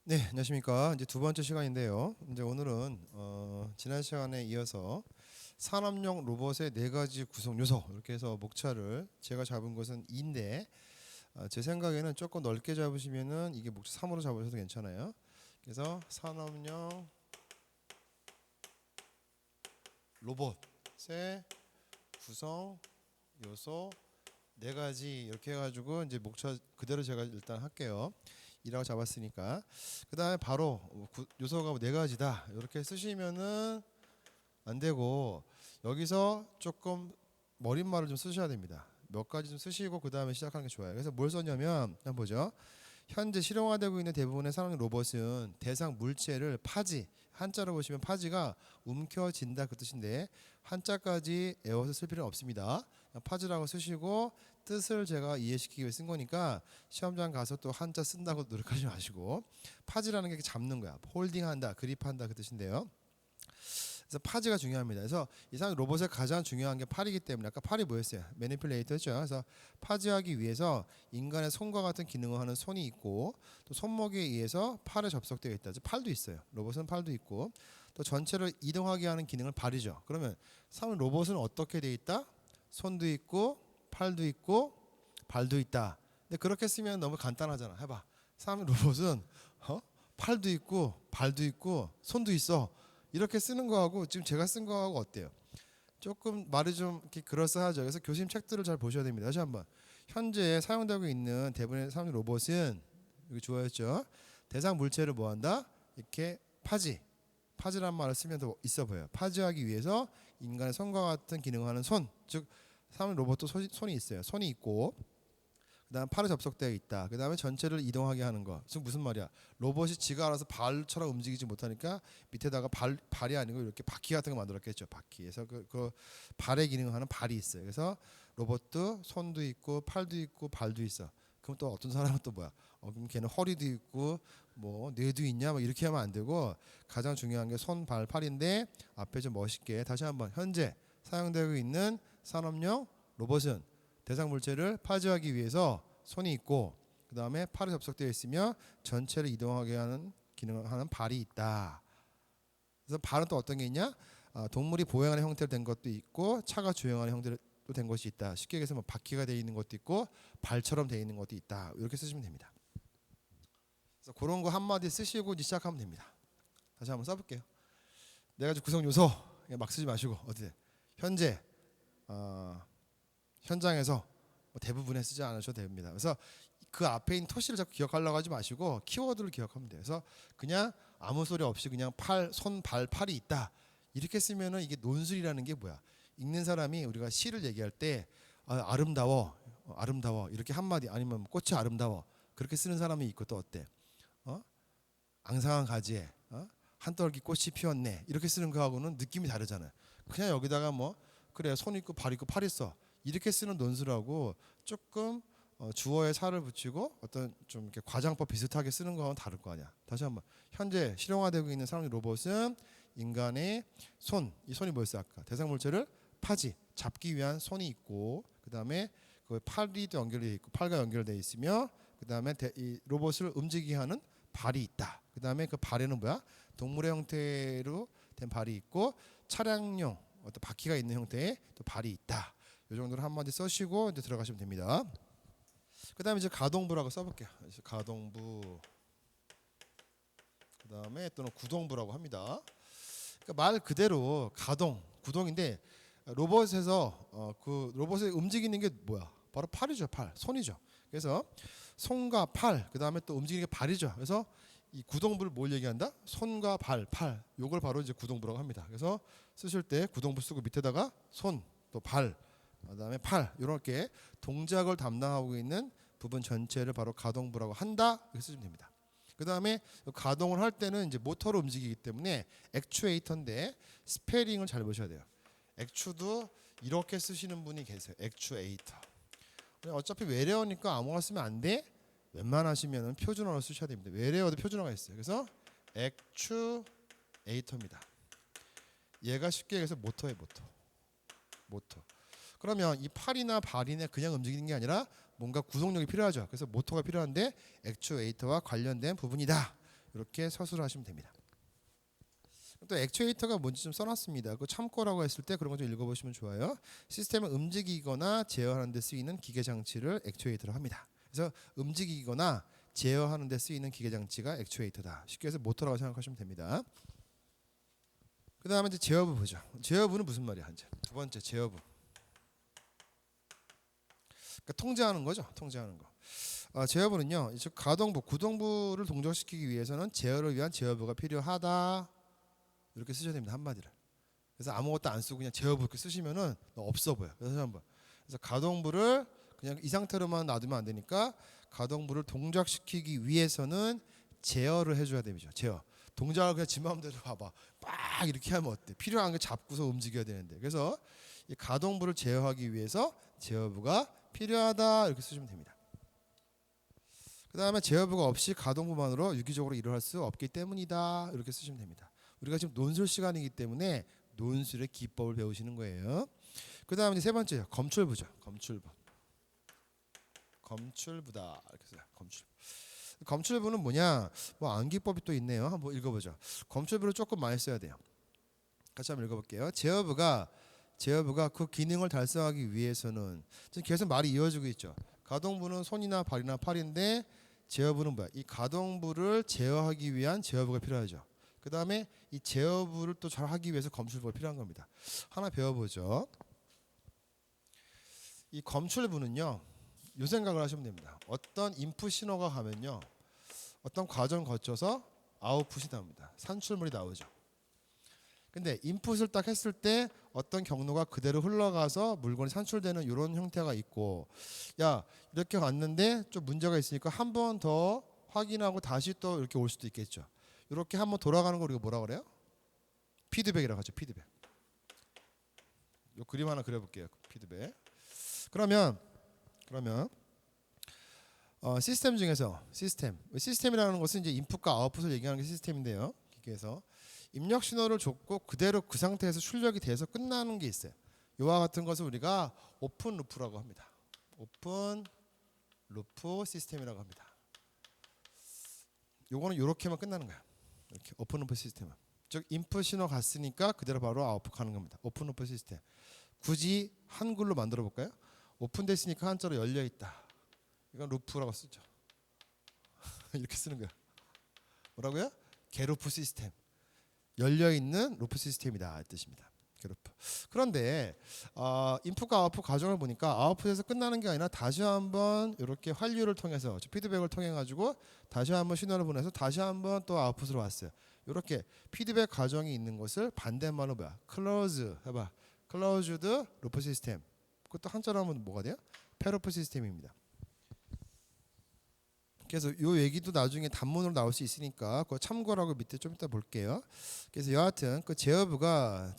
네, 안녕하십니까. 이제 두 번째 시간인데요. 이제 오늘은 지난 시간에 이어서 산업용 로봇의 네 가지 구성 요소 이렇게 해서 목차를 제가 잡은 것은 2인데 제 생각에는 조금 넓게 잡으시면은 이게 목차 3으로 잡으셔도 괜찮아요. 그래서 산업용 로봇의 구성 요소 네 가지 이렇게 해가지고 이제 목차 그대로 제가 일단 할게요. 이라고 잡았으니까 그 다음에 바로 요소가 네 가지다 이렇게 쓰시면은 안 되고 여기서 조금 머릿말을 좀 쓰셔야 됩니다. 몇 가지 좀 쓰시고 그 다음에 시작하는 게 좋아요. 그래서 뭘 썼냐면 한번 보죠. 현재 실용화되고 있는 대부분의 산업 로봇은 대상 물체를 파지, 한자로 보시면 파지가 움켜진다 그 뜻인데 한자까지 외워서 쓸 필요는 없습니다. 파지라고 쓰시고 뜻을 제가 이해시키기 위해 쓴 거니까 시험장 가서 또 한자 쓴다고 노력하지 마시고 파지라는 게 잡는 거야. 홀딩한다, 그립한다 그 뜻인데요. 그래서 파지가 중요합니다. 그래서 이상 로봇의 가장 중요한 게 팔이기 때문에 아까 팔이 뭐였어요? 매니플레이터였죠. 그래서 파지하기 위해서 인간의 손과 같은 기능을 하는 손이 있고 또 손목에 의해서 팔에 접속되어 있다. 팔도 있어요. 로봇은 팔도 있고 또 전체를 이동하게 하는 기능을 발이죠. 그러면 상 로봇은 어떻게 돼 있다? 손도 있고 팔도 있고 발도 있다. 근데 그렇게 쓰면 너무 간단하잖아. 해봐. 상 로봇은 팔도 있고 발도 있고 손도 있어. 이렇게 쓰는 거하고 지금 제가 쓴 거하고 어때요? 조금 말이 좀 이렇게 그럴싸하죠. 그래서 교수님 책들을 잘 보셔야 됩니다. 다시 한번 현재 사용되고 있는 대부분의 사용 로봇은 여기 좋아했죠. 대상 물체를 뭐한다? 이렇게 파지란 말을 쓰면 더 있어 보여요. 파지하기 위해서 인간의 손과 같은 기능을 하는 손, 즉 사용 로봇도 손이 있어요. 손이 있고 그다음 팔에 접속되어 있다. 그다음에 전체를 이동하게 하는 거. 지금 무슨 말이야? 로봇이 지가 알아서 발처럼 움직이지 못하니까 밑에다가 발이 아니고 이렇게 바퀴 같은 거 만들었겠죠. 바퀴. 그래서 그 발의 기능을 하는 발이 있어요. 그래서 로봇도 손도 있고 팔도 있고 발도 있어. 그럼 또 어떤 사람은 또 뭐야? 그럼 걔는 허리도 있고 뭐 뇌도 있냐? 뭐 이렇게 하면 안 되고 가장 중요한 게 손, 발, 팔인데 앞에 좀 멋있게 다시 한번 현재 사용되고 있는 산업용 로봇은 대상 물체를 파지하기 위해서 손이 있고 그 다음에 팔에 접속되어 있으며 전체를 이동하게 하는 기능을 하는 발이 있다. 그래서 발은 또 어떤 게 있냐? 동물이 보행하는 형태로 된 것도 있고 차가 주행하는 형태로 된 것이 있다. 쉽게 얘기해서 뭐 바퀴가 되어 있는 것도 있고 발처럼 되어 있는 것도 있다. 이렇게 쓰시면 됩니다. 그래서 그런 거 한마디 쓰시고 이제 시작하면 됩니다. 다시 한번 써볼게요. 네 가지 구성 요소 막 쓰지 마시고 어디 현재 현장에서 뭐 대부분에 쓰지 않으셔도 됩니다. 그래서 그 앞에 있는 토시를 자꾸 기억하려고 하지 마시고 키워드를 기억하면 돼요. 그래서 그냥 아무 소리 없이 그냥 팔, 손, 발, 팔이 있다. 이렇게 쓰면은 이게 논술이라는 게 뭐야? 읽는 사람이 우리가 시를 얘기할 때 아름다워, 아름다워 이렇게 한마디 아니면 꽃이 아름다워 그렇게 쓰는 사람이 있고 또 어때? 어? 앙상한 가지에 한떨기 꽃이 피었네 이렇게 쓰는 거하고는 느낌이 다르잖아요. 그냥 여기다가 뭐 그래 손 있고 발 있고 팔 있어 이렇게 쓰는 논술하고 조금 주어에 살을 붙이고 어떤 좀 이렇게 과장법 비슷하게 쓰는 거하고는 다를 거 아니야. 다시 한번 현재 실용화되고 있는 산업 로봇은 인간의 손, 이 손이 뭐였어 아까 대상 물체를 파지 잡기 위한 손이 있고 그 다음에 그 팔이 또 연결되어 있고 팔과 연결되어 있으며 그 다음에 이 로봇을 움직이게 하는 발이 있다. 그 다음에 그 발에는 뭐야? 동물의 형태로 된 발이 있고 차량용 어떤 바퀴가 있는 형태의 또 발이 있다. 이 정도로 한마디 써시고 이제 들어가시면 됩니다. 그 다음에 이제 가동부라고 써볼게요. 가동부. 그 다음에 또는 구동부라고 합니다. 그러니까 말 그대로 가동, 구동인데 로봇에서 그 로봇이 움직이는 게 뭐야? 바로 팔이죠, 팔, 손이죠. 그래서 손과 팔, 그 다음에 또 움직이는 게 발이죠. 그래서 이 구동부를 뭘 얘기한다? 손과 발, 팔. 요걸 바로 이제 구동부라고 합니다. 그래서 쓰실 때 구동부 쓰고 밑에다가 손, 또 발, 그다음에 팔 이렇게 동작을 담당하고 있는 부분 전체를 바로 가동부라고 한다. 이렇게 쓰시면 됩니다. 그다음에 가동을 할 때는 이제 모터로 움직이기 때문에 액추에이터인데 스페링을 잘 보셔야 돼요. 액추도 이렇게 쓰시는 분이 계세요. 액추에이터. 어차피 외래어니까 아무거나 쓰면 안 돼. 웬만하시면 표준어로 쓰셔야 됩니다. 외래어도 표준어가 있어요. 그래서 액추에이터입니다. 얘가 쉽게 얘기해서 모터예요. 모터. 그러면 이 팔이나 발이나 그냥 움직이는 게 아니라 뭔가 구동력이 필요하죠. 그래서 모터가 필요한데 액추에이터와 관련된 부분이다. 이렇게 서술을 하시면 됩니다. 또 액추에이터가 뭔지 좀 써놨습니다. 그 참고라고 했을 때 그런 거 좀 읽어보시면 좋아요. 시스템을 움직이거나 제어하는 데 쓰이는 기계 장치를 액추에이터로 합니다. 그래서 움직이거나 제어하는 데 쓰이는 기계 장치가 액추에이터다. 쉽게 해서 모터라고 생각하시면 됩니다. 그 다음에 이제 제어부 보죠. 제어부는 무슨 말이야? 이제 두 번째 제어부. 그러니까 통제하는 거죠. 통제하는 거. 제어부는요. 즉 가동부, 구동부를 동작시키기 위해서는 제어를 위한 제어부가 필요하다. 이렇게 쓰셔야 됩니다. 한마디를. 그래서 아무것도 안 쓰고 그냥 제어부 이렇게 쓰시면은 없어 보여. 그래서 가동부를 그냥 이 상태로만 놔두면 안 되니까 가동부를 동작시키기 위해서는 제어를 해줘야 됩니다. 제어. 동작을 그냥 지 마음대로 봐봐. 막 이렇게 하면 어때? 필요한 게 잡고서 움직여야 되는데. 그래서 이 가동부를 제어하기 위해서 제어부가 필요하다 이렇게 쓰시면 됩니다. 그 다음에 제어부가 없이 가동부만으로 유기적으로 일어날 수 없기 때문이다 이렇게 쓰시면 됩니다. 우리가 지금 논술 시간이기 때문에 논술의 기법을 배우시는 거예요. 그 다음에 세 번째요. 검출부죠. 검출부다 이렇게 써요. 검출부는 뭐냐? 뭐 암기법이 또 있네요. 한번 읽어보죠. 검출부를 조금 많이 써야 돼요. 같이 한번 읽어볼게요. 제어부가 그 기능을 달성하기 위해서는 지금 계속 말이 이어지고 있죠. 가동부는 손이나 발이나 팔인데 제어부는 뭐야? 이 가동부를 제어하기 위한 제어부가 필요하죠. 그 다음에 이 제어부를 또 잘 하기 위해서 검출부가 필요한 겁니다. 하나 배워보죠. 이 검출부는요. 요 생각을 하시면 됩니다. 어떤 인풋 신호가 가면요. 어떤 과정 거쳐서 아웃풋이 나옵니다. 산출물이 나오죠. 근데 인풋을 딱 했을 때 어떤 경로가 그대로 흘러가서 물건이 산출되는 이런 형태가 있고 야 이렇게 갔는데 좀 문제가 있으니까 한 번 더 확인하고 다시 또 이렇게 올 수도 있겠죠. 이렇게 한번 돌아가는 걸 우리가 뭐라 그래요? 피드백이라고 하죠. 피드백. 요 그림 하나 그려볼게요. 피드백. 그러면 시스템 중에서 시스템이라는 것은 이제 인풋과 아웃풋을 얘기하는 게 시스템인데요. 기계에서 입력 신호를 줬고 그대로 그 상태에서 출력이 돼서 끝나는 게 있어요. 이와 같은 것을 우리가 오픈 루프라고 합니다. 오픈 루프 시스템이라고 합니다. 요거는 이렇게만 끝나는 거야. 이렇게 오픈 루프 시스템은 즉 인풋 신호 갔으니까 그대로 바로 아웃풋 가는 겁니다. 오픈 루프 시스템. 굳이 한글로 만들어 볼까요? 오픈됐으니까 한자로 열려 있다. 이건 루프라고 쓰죠. 이렇게 쓰는 거야. 뭐라고요? 게루프 시스템. 열려 있는 루프 시스템이다 이 뜻입니다. 게루프. 그런데 인풋과 아웃풋 과정을 보니까 아웃풋에서 끝나는 게 아니라 다시 한번 이렇게 환류를 통해서 피드백을 통해 가지고 다시 한번 신호를 보내서 다시 한번 또 아웃풋으로 왔어요. 이렇게 피드백 과정이 있는 것을 반대말로 뭐야? 클로즈 해봐. 클로즈드 루프 시스템. 그것도 한자로 하면 뭐가 돼요? 페루프 시스템입니다. 그래서 요 얘기도 나중에 단문으로 나올 수 있으니까 그거 참고라고 밑에 좀 이따 볼게요. 그래서 여하튼 그 제어부가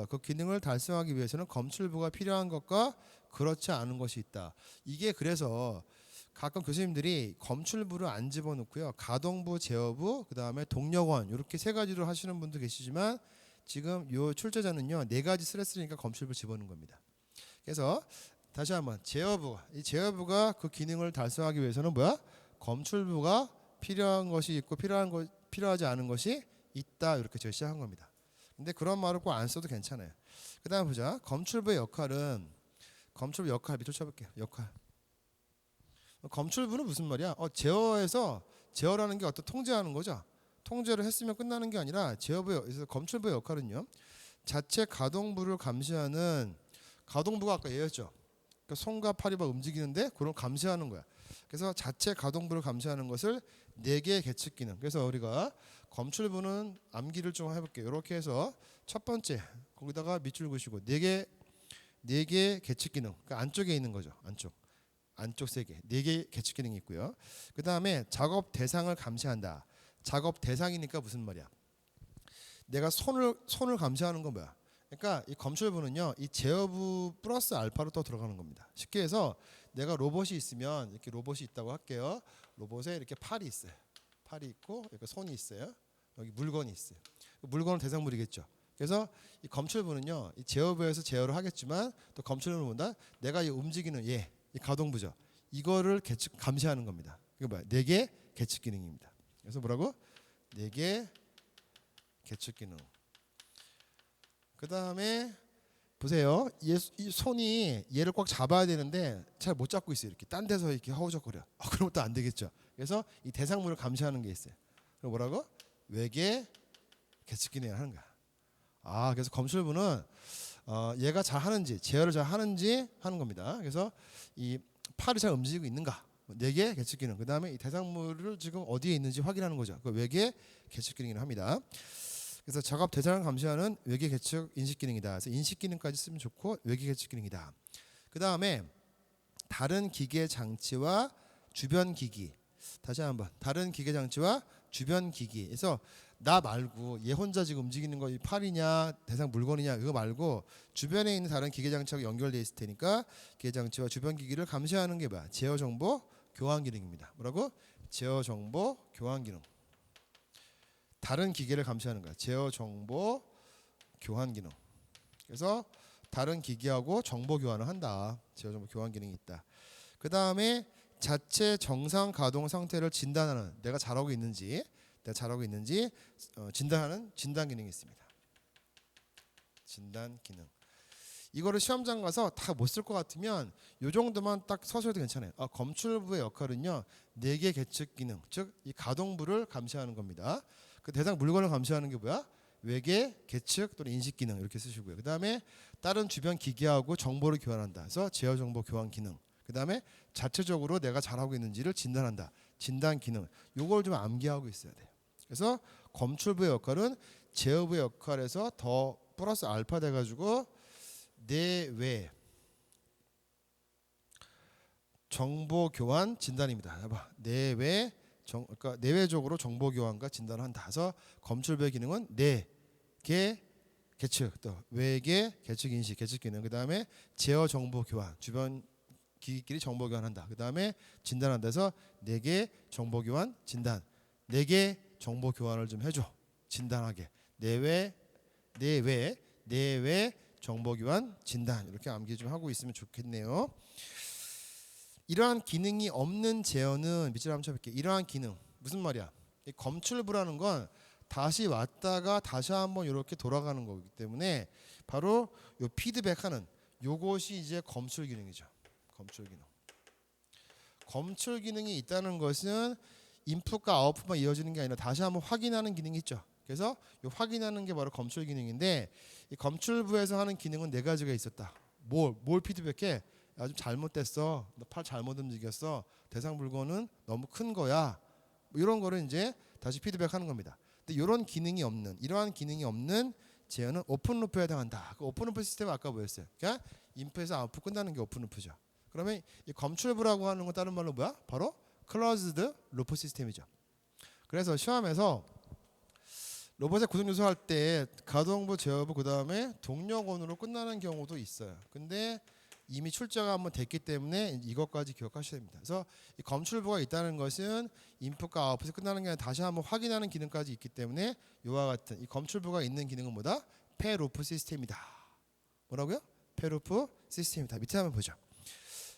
그 기능을 달성하기 위해서는 검출부가 필요한 것과 그렇지 않은 것이 있다. 이게 그래서 가끔 교수님들이 검출부를 안 집어넣고요. 가동부, 제어부, 그 다음에 동력원 이렇게 세 가지로 하시는 분도 계시지만 지금 요 출제자는요 4가지 스트레스니까 검출부 집어넣는 겁니다. 그래서 다시 한번 이 제어부가 그 기능을 달성하기 위해서는 뭐야? 검출부가 필요한 것이 있고 필요하지 않은 것이 있다 이렇게 제시한 겁니다. 근데 그런 말을 꼭 안 써도 괜찮아요. 그다음 보자. 검출부 역할 밑으로 쳐볼게요. 역할. 검출부는 무슨 말이야? 제어라는 게 어떤 통제하는 거죠. 통제를 했으면 끝나는 게 아니라 제어부에서 검출부의 역할은요. 자체 가동부를 감시하는 가동부가 아까 얘기했죠. 그러니까 손과 팔이 막 움직이는데 그걸 감시하는 거야. 그래서 자체 가동부를 감시하는 것을 4개의 계측 기능. 그래서 우리가 검출부는 암기를 좀 해볼게요. 이렇게 해서 첫 번째 거기다가 밑줄 그으시고 4개 계측 기능. 그러니까 안쪽에 있는 거죠. 안쪽 3개. 4개 계측 기능이 있고요. 그 다음에 작업 대상을 감시한다. 작업 대상이니까 무슨 말이야? 내가 손을 감시하는 건 뭐야? 그러니까 이 검출부는요, 이 제어부 플러스 알파로 또 들어가는 겁니다. 쉽게 해서 내가 로봇이 있으면 이렇게 로봇이 있다고 할게요. 로봇에 이렇게 팔이 있어요. 팔이 있고 여기 손이 있어요. 여기 물건이 있어요. 물건은 대상물이겠죠. 그래서 이 검출부는요, 이 제어부에서 제어를 하겠지만 또 검출부는 뭔다? 내가 이 움직이는 이 가동부죠. 이거를 감시하는 겁니다. 이거 뭐야? 4개 계측 기능입니다. 그래서 뭐라고? 4개 계측 기능. 그 다음에 보세요. 이 손이 얘를 꽉 잡아야 되는데 잘 못 잡고 있어요. 이렇게 딴 데서 이렇게 허우적거려. 그러면 또 안 되겠죠. 그래서 이 대상물을 감시하는 게 있어요. 그럼 뭐라고? 외계 계측 기능을 하는 거야. 그래서 검출부는 얘가 잘 하는지, 제어를 잘 하는지 하는 겁니다. 그래서 이 팔이 잘 움직이고 있는가? 4개 계측 기능. 그 다음에 이 대상물을 지금 어디에 있는지 확인하는 거죠. 그 외계 계측 기능을 합니다. 그래서 작업 대상을 감시하는 외계 계측 인식 기능이다. 그래서 인식 기능까지 쓰면 좋고 외계 계측 기능이다. 그 다음에 다른 기계 장치와 주변 기기. 다시 한번 다른 기계 장치와 주변 기기. 그래서 나 말고 얘 혼자 지금 움직이는 거 이 팔이냐 대상 물건이냐 이거 말고 주변에 있는 다른 기계 장치하고 연결돼 있을 테니까 기계 장치와 주변 기기를 감시하는 게 뭐야? 제어 정보 교환 기능입니다. 뭐라고? 제어 정보 교환 기능. 다른 기계를 감시하는 거야. 제어 정보 교환 기능. 그래서 다른 기기하고 정보 교환을 한다. 제어 정보 교환 기능이 있다. 그 다음에 자체 정상 가동 상태를 진단하는, 내가 잘하고 있는지 진단하는 진단 기능이 있습니다. 진단 기능. 이거를 시험장 가서 다 못 쓸 것 같으면 이 정도만 딱 서셔도 괜찮아요. 검출부의 역할은요, 4개 계측 기능, 즉 이 가동부를 감시하는 겁니다. 그 대상 물건을 감시하는 게 뭐야? 외계 계측 또는 인식 기능 이렇게 쓰시고요. 그 다음에 다른 주변 기기하고 정보를 교환한다. 그래서 제어 정보 교환 기능. 그 다음에 자체적으로 내가 잘하고 있는지를 진단한다. 진단 기능. 요걸 좀 암기하고 있어야 돼요. 그래서 검출부의 역할은 제어부의 역할에서 더 플러스 알파 돼가지고 내외 정보 교환 진단입니다. 봐봐. 그러니까 내외적으로 정보 교환과 진단을 한다. 그래서 검출부의 기능은 4개 계측, 또 외계 계측 인식, 계측 기능. 그 다음에 제어 정보 교환, 주변 기기끼리 정보 교환한다. 그 다음에 진단한다. 해서 4개 정보 교환 진단, 4개 정보 교환을 좀 해줘. 진단하게. 내외 정보 교환 진단 이렇게 암기 좀 하고 있으면 좋겠네요. 이러한 기능이 없는 제어는 밑줄 한번 쳐볼게요. 이러한 기능 무슨 말이야? 이 검출부라는 건 다시 왔다가 다시 한번 이렇게 돌아가는 거기 때문에 바로 요 피드백하는 요것이 이제 검출 기능이죠. 검출 기능. 검출 기능이 있다는 것은 인풋과 아웃풋만 이어지는 게 아니라 다시 한번 확인하는 기능이 있죠. 그래서 이 확인하는 게 바로 검출 기능인데 이 검출부에서 하는 기능은 4가지가 있었다. 뭘 피드백해? 야, 좀 잘못됐어. 너 팔 잘못 움직였어. 대상 물건은 너무 큰 거야. 뭐 이런 거를 이제 다시 피드백하는 겁니다. 근데 이러한 기능이 없는 제어는 오픈루프에 해당한다. 그 오픈루프 시스템은 아까 뭐였어요? 그러니까 인풋에서 아웃풋 끝나는 게 오픈루프죠. 그러면 이 검출부라고 하는 건 다른 말로 뭐야? 바로 클로즈드 루프 시스템이죠. 그래서 시험에서 로봇의 구성 요소 할 때 가동부, 제어부, 그 다음에 동력원으로 끝나는 경우도 있어요. 근데 이미 출제가 한번 됐기 때문에 이것까지 기억하셔야 됩니다. 그래서 이 검출부가 있다는 것은 인풋과 아웃풋이 끝나는 게 아니라 다시 한번 확인하는 기능까지 있기 때문에 이와 같은 이 검출부가 있는 기능은 뭐다? 페루프 시스템이다. 뭐라고요? 페루프 시스템이다. 밑에 한번 보죠.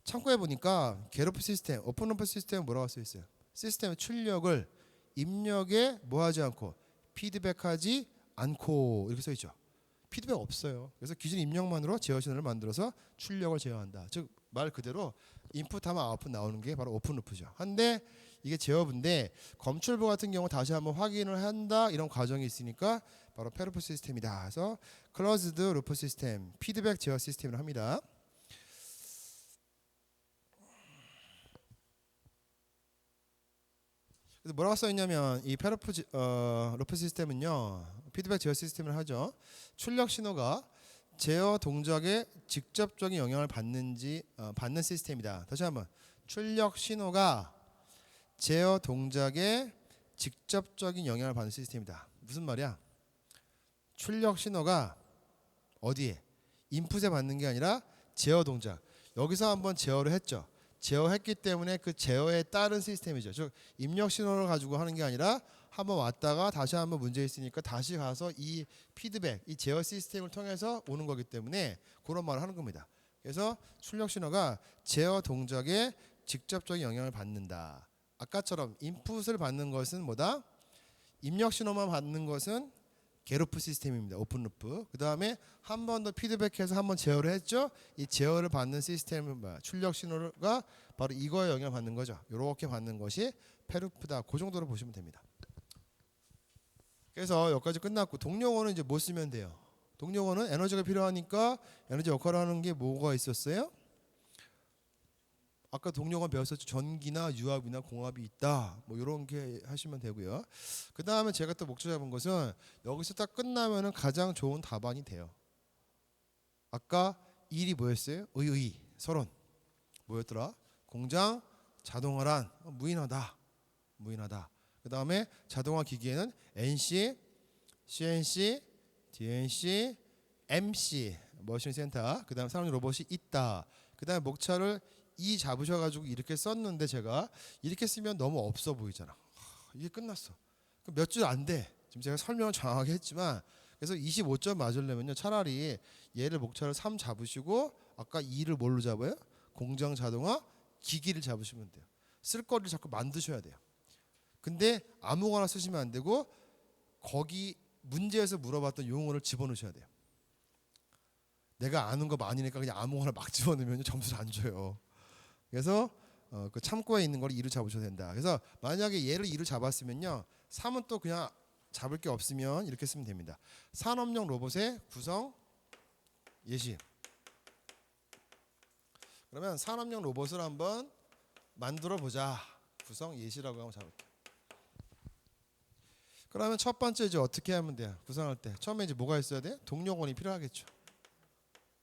참고해 보니까 게루프 시스템, 오픈루프 시스템은 뭐라고 써 있어요? 시스템의 출력을 입력에 뭐하지 않고 피드백하지 않고 이렇게 써 있죠. 피드백 없어요. 그래서 기준 입력만으로 제어 신호를 만들어서 출력을 제어한다. 즉 말 그대로 인풋하면 아웃풋 나오는 게 바로 오픈루프죠. 한데 이게 제어부인데 검출부 같은 경우 다시 한번 확인을 한다 이런 과정이 있으니까 바로 페루프 시스템이다. 그래서 클로즈드 루프 시스템, 피드백 제어 시스템을 합니다. 그래서 뭐라고 써 있냐면 이 페루프 루프 시스템은요 피드백 제어 시스템을 하죠. 출력 신호가 제어 동작에 직접적인 영향을 받는 시스템이다. 다시 한번 출력 신호가 제어 동작에 직접적인 영향을 받는 시스템이다. 무슨 말이야? 출력 신호가 어디에? 인풋에 받는 게 아니라 제어 동작. 여기서 한번 제어를 했죠. 제어했기 때문에 그 제어에 따른 시스템이죠. 즉 입력 신호를 가지고 하는 게 아니라 한번 왔다가 다시 한번 문제 있으니까 다시 가서 이 피드백, 이 제어 시스템을 통해서 오는 거기 때문에 그런 말을 하는 겁니다. 그래서 출력 신호가 제어 동작에 직접적인 영향을 받는다. 아까처럼 인풋을 받는 것은 뭐다? 입력 신호만 받는 것은 게루프 시스템입니다. 오픈루프. 그 다음에 한 번 더 피드백해서 한번 제어를 했죠. 이 제어를 받는 시스템은 뭐야? 출력 신호가 바로 이거에 영향을 받는 거죠. 이렇게 받는 것이 페루프다. 그 정도로 보시면 됩니다. 그래서 여기까지 끝났고 동력원은 이제 뭐 쓰면 돼요? 동력원은 에너지가 필요하니까 에너지 역할을 하는 게 뭐가 있었어요? 아까 동력원 배웠었죠. 전기나 유압이나 공압이 있다. 뭐 이런 게 하시면 되고요. 그 다음에 제가 또 목표 잡은 것은 여기서 딱 끝나면은 가장 좋은 답안이 돼요. 아까 일이 뭐였어요? 서론 뭐였더라? 공장 자동화란 무인하다. 그 다음에 자동화 기기에는 NC, CNC, DNC, MC 머신 센터. 그 다음에 산업 로봇이 있다. 그 다음에 목차를 이 잡으셔가지고 이렇게 썼는데 제가 이렇게 쓰면 너무 없어 보이잖아. 이게 끝났어. 몇 줄 안 돼. 지금 제가 설명을 정확하게 했지만 그래서 25점 맞으려면요 차라리 얘를 목차를 3 잡으시고 아까 2를 뭘로 잡아요? 공장 자동화 기기를 잡으시면 돼요. 쓸거리를 자꾸 만드셔야 돼요. 근데 아무거나 쓰시면 안 되고 거기 문제에서 물어봤던 용어를 집어넣으셔야 돼요. 내가 아는 거 많으니까 그냥 아무거나 막 집어넣으면 점수를 안 줘요. 그래서 그 참고에 있는 걸 2로 잡으셔야 된다. 그래서 만약에 얘를 2로 잡았으면요 3은 또 그냥 잡을 게 없으면 이렇게 쓰면 됩니다. 산업용 로봇의 구성 예시. 그러면 산업용 로봇을 한번 만들어 보자. 구성 예시라고 한번 잡을게요. 그러면 첫 번째 이제 어떻게 하면 돼요? 구성할 때 처음에 이제 뭐가 있어야 돼? 동력원이 필요하겠죠.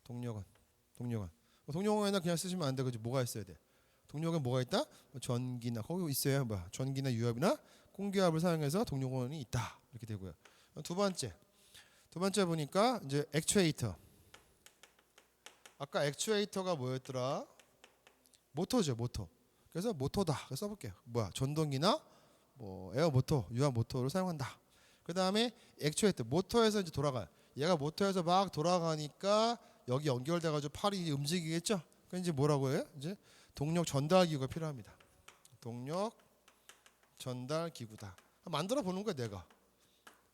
동력원. 동력원에는 그냥 쓰시면 안 되고 뭐가 있어야 돼? 동력원 뭐가 있다? 전기나 거기 있어요. 뭐야? 전기나 유압이나 공기압을 사용해서 동력원이 있다. 이렇게 되고요. 두 번째 보니까 이제 액추에이터. 아까 액추에이터가 뭐였더라? 모터죠, 모터. 그래서 모터다. 그래서 써볼게요. 뭐야? 전동기나 뭐 에어 모터, 유압 모터를 사용한다. 그 다음에 액추에이터. 모터에서 이제 돌아가요. 얘가 모터에서 막 돌아가니까 여기 연결돼가지고 팔이 움직이겠죠. 그 이제 뭐라고 해요? 이제 동력 전달 기구가 필요합니다. 동력 전달 기구다. 만들어 보는 거야 내가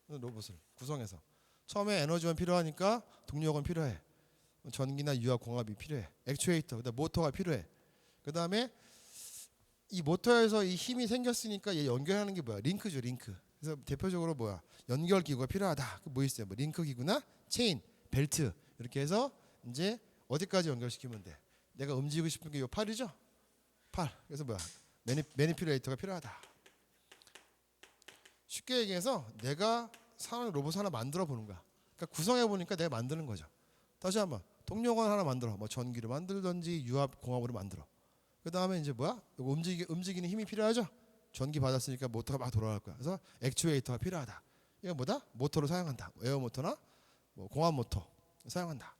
로봇을 구성해서. 처음에 에너지원 필요하니까 동력원 필요해. 전기나 유압 공압이 필요해. 액추에이터, 그다음 모터가 필요해. 그 다음에 이 모터에서 이 힘이 생겼으니까 얘 연결하는 게 뭐야? 링크죠, 링크. 그래서 대표적으로 뭐야? 연결 기구가 필요하다. 뭐 있어요? 뭐 링크 기구나 체인, 벨트 이렇게 해서 이제 어디까지 연결시키면 돼? 내가 움직이고 싶은 게 이 팔이죠? 팔. 그래서 뭐야? 매니퓨레이터가 필요하다. 쉽게 얘기해서 내가 사람 로봇 하나 만들어 보는 거야. 그러니까 구성해 보니까 내가 만드는 거죠. 다시 한번 동력원 하나 만들어. 뭐 전기를 만들든지 유압 공압으로 만들어. 그 다음에 이제 뭐야? 이거 움직이는 힘이 필요하죠. 전기 받았으니까 모터가 막 돌아갈 거야. 그래서 액추에이터가 필요하다. 이거 뭐다? 모터를 사용한다. 에어 모터나 뭐 공압 모터 사용한다.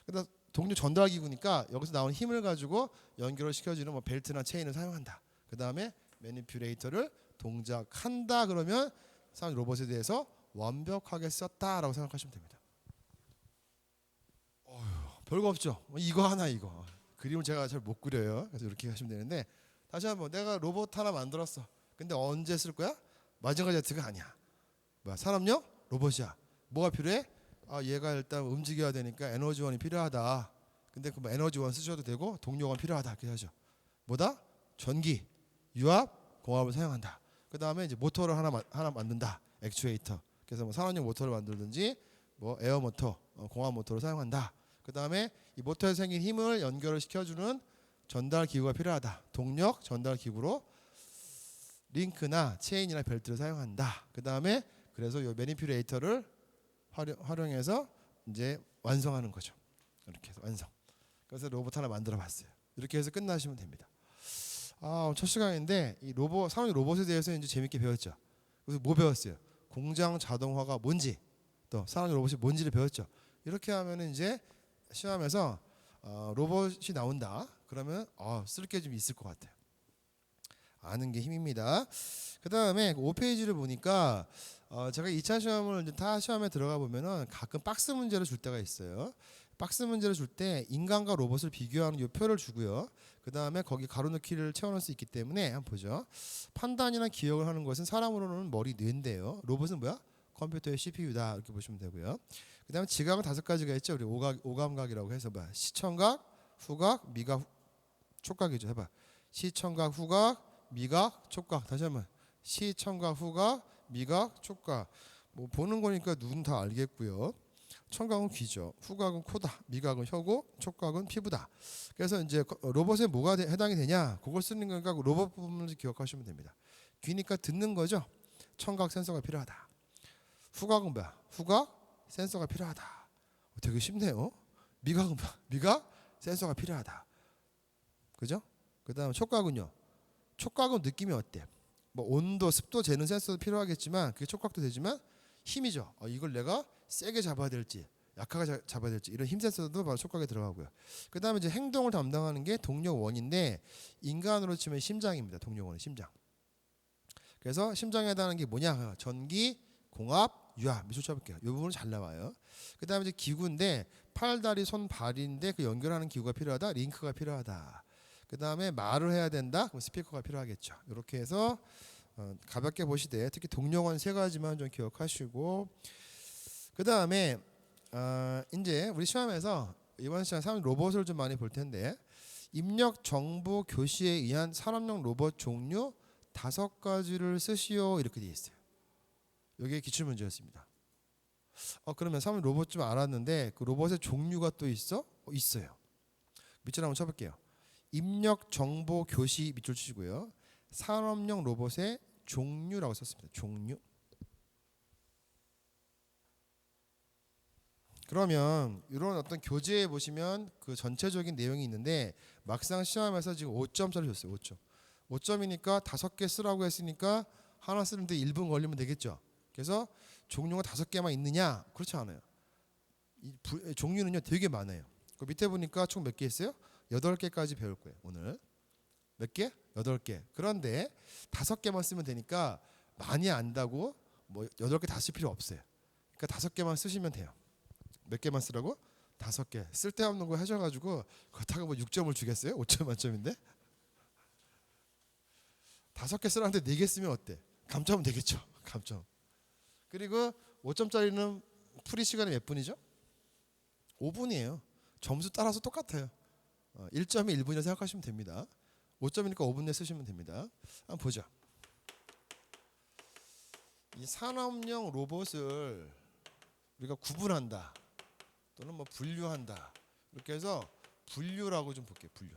그다음 동력 전달 기구니까 여기서 나오는 힘을 가지고 연결을 시켜주는 뭐 벨트나 체인을 사용한다. 그 다음에 매니퓨레이터를 동작한다. 그러면 사람 로봇에 대해서 완벽하게 썼다라고 생각하시면 됩니다. 별거 없죠. 이거 하나 이거. 그림을 제가 잘 못 그려요. 그래서 이렇게 하시면 되는데 다시 한번 내가 로봇 하나 만들었어. 근데 언제 쓸 거야? 마징가 제트가 아니야. 뭐야? 산업용 로봇이야. 뭐가 필요해? 아 얘가 일단 움직여야 되니까 에너지원이 필요하다. 근데 그 에너지원 쓰셔도 되고 동력원 필요하다. 이렇게 하죠. 뭐다? 전기, 유압, 공압을 사용한다. 그 다음에 이제 모터를 하나 만든다. 액추에이터. 그래서 뭐 산업용 모터를 만들든지 뭐 에어 모터, 공압 모터를 사용한다. 그 다음에 이 모터에 생긴 힘을 연결을 시켜주는 전달 기구가 필요하다. 동력 전달 기구로 링크나 체인이나 벨트를 사용한다. 그 다음에 그래서 이 매니퓨레이터를 활용해서 이제 완성하는 거죠. 이렇게 해서 완성. 그래서 로봇 하나 만들어봤어요. 이렇게 해서 끝나시면 됩니다. 첫 시간인데 이 로봇 산업 로봇에 대해서 이제 재밌게 배웠죠. 그래서 뭐 배웠어요? 공장 자동화가 뭔지 또 산업 로봇이 뭔지를 배웠죠. 이렇게 하면은 이제 시험에서 로봇이 나온다. 그러면 쓸 게 좀 있을 것 같아요. 아는 게 힘입니다. 그 다음에 5페이지를 보니까 제가 2차 시험을 이제 다 시험에 들어가 보면은 가끔 박스 문제를 줄 때가 있어요. 박스 문제를 줄 때 인간과 로봇을 비교하는 이 표를 주고요. 그 다음에 거기 가로넣기를 채워넣을 수 있기 때문에 한번 보죠. 판단이나 기억을 하는 것은 사람으로는 머리 뇌인데요. 로봇은 뭐야? 컴퓨터의 CPU다 이렇게 보시면 되고요. 그 다음에 지각은 5가지가 있죠. 우리 오감각이라고 해서 뭐야? 시청각, 후각, 미각, 촉각이죠. 해봐. 시청각, 후각, 미각, 촉각. 다시 한번. 시청각, 후각, 미각, 촉각. 뭐 보는 거니까 눈 다 알겠고요. 청각은 귀죠. 후각은 코다. 미각은 혀고, 촉각은 피부다. 그래서 이제 로봇에 뭐가 해당이 되냐? 그걸 쓰는 거니까 로봇 부분을 기억하시면 됩니다. 귀니까 듣는 거죠. 청각 센서가 필요하다. 후각은 뭐야? 후각 센서가 필요하다. 되게 쉽네요. 미각은 뭐야? 미각 센서가 필요하다. 그죠? 그다음 촉각은요. 촉각은 느낌이 어때? 뭐 온도, 습도 재는 센서도 필요하겠지만 그게 촉각도 되지만 힘이죠. 이걸 내가 세게 잡아야 될지 약하게 잡아야 될지 이런 힘 센서도 바로 촉각에 들어가고요. 그다음에 이제 행동을 담당하는 게 동력원인데 인간으로 치면 심장입니다. 동력원은 심장. 그래서 심장에 해당하는 게 뭐냐? 전기, 공압, 유압. 밑줄 쳐볼게요. 이 부분은 잘 나와요. 그다음에 이제 기구인데 팔, 다리, 손, 발인데 그 연결하는 기구가 필요하다. 링크가 필요하다. 그다음에 말을 해야 된다. 그럼 스피커가 필요하겠죠. 이렇게 해서 가볍게 보시되 특히 동력원 3가지만 좀 기억하시고 그다음에 이제 우리 시험에서 이번 시간 사람 로봇을 좀 많이 볼 텐데 입력 정보 교시에 의한 산업용 로봇 종류 5가지를 쓰시오 이렇게 되어 있어요. 이게 기출 문제였습니다. 그러면 사람 로봇 좀 알았는데 그 로봇의 종류가 또 있어? 있어요. 밑줄 한번 쳐볼게요. 입력 정보 교시 밑줄 치시고요. 산업용 로봇의 종류라고 썼습니다. 종류. 그러면 이런 어떤 교재에 보시면 그 전체적인 내용이 있는데 막상 시험에서 지금 5점짜리 줬어요. 5점. 5점이니까 5개 쓰라고 했으니까 하나 쓰는데 1분 걸리면 되겠죠. 그래서 종류가 5개만 있느냐? 그렇지 않아요. 종류는요 되게 많아요. 그 밑에 보니까 총 몇 개 있어요? 8개까지 배울 거예요. 오늘. 몇 개? 8개. 그런데 5개만 쓰면 되니까 많이 안다고 뭐 8개 다 쓸 필요 없어요. 그러니까 5개만 쓰시면 돼요. 몇 개만 쓰라고? 5개. 쓸데없는 거 하셔가지고 그렇다고 뭐 6점을 주겠어요? 5점 만점인데? 5개 쓰라는데 4개 쓰면 어때? 감점은 되겠죠. 감점. 그리고 5점짜리는 풀이 시간이 몇 분이죠? 5분이에요. 점수 따라서 똑같아요. 1점이 1분이라고 생각하시면 됩니다. 5점이니까 5분 내에 쓰시면 됩니다. 한번 보죠. 이 산업용 로봇을 우리가 구분한다 또는 뭐 분류한다 이렇게 해서 분류라고 좀 볼게요. 분류.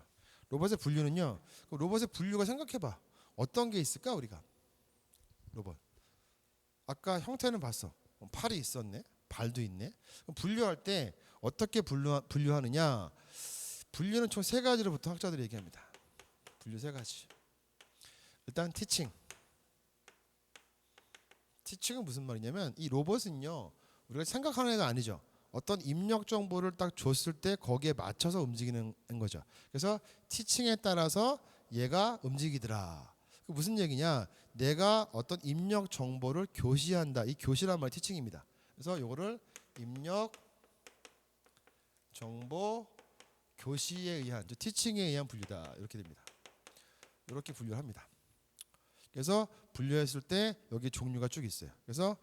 로봇의 분류는요. 로봇의 분류가 생각해봐. 어떤 게 있을까 우리가? 로봇. 아까 형태는 봤어. 팔이 있었네. 발도 있네. 분류할 때 어떻게 분류하느냐? 분류는 총 3가지로부터 학자들이 얘기합니다. 분류 3가지. 일단 티칭. 티칭은 무슨 말이냐면 이 로봇은요. 우리가 생각하는 애가 아니죠. 어떤 입력 정보를 딱 줬을 때 거기에 맞춰서 움직이는 거죠. 그래서 티칭에 따라서 얘가 움직이더라. 그 무슨 얘기냐? 내가 어떤 입력 정보를 교시한다. 이 교시란 말이 티칭입니다. 그래서 요거를 입력 정보 교시에 의한, 티칭에 의한 분류다. 이렇게 됩니다. 이렇게 분류를 합니다. 그래서 분류했을 때 여기 종류가 쭉 있어요. 그래서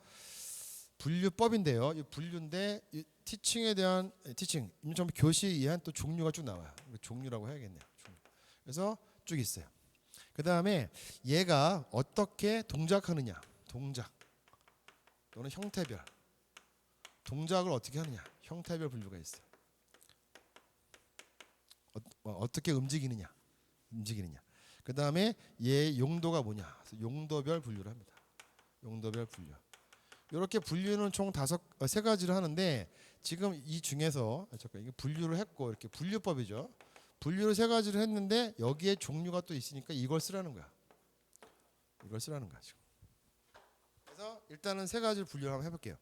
분류법인데요. 이 분류인데 이 티칭에 대한 티칭, 입력 정보 교시에 의한 또 종류가 쭉 나와요. 종류라고 해야겠네요. 종류. 그래서 쭉 있어요. 그 다음에 얘가 어떻게 동작하느냐, 동작 또는 형태별, 동작을 어떻게 하느냐, 형태별 분류가 있어요. 어떻게 움직이느냐. 그 다음에 얘 용도가 뭐냐, 용도별 분류를 합니다. 용도별 분류. 이렇게 분류는 총 3가지를 하는데 지금 이 중에서 이게 분류를 했고 이렇게 분류법이죠. 분류를 3가지를 했는데 여기에 종류가 또 있으니까 이걸 쓰라는 거야. 이걸 쓰라는 거야 지금. 그래서 일단은 3가지를 분류를 한번 해볼게요.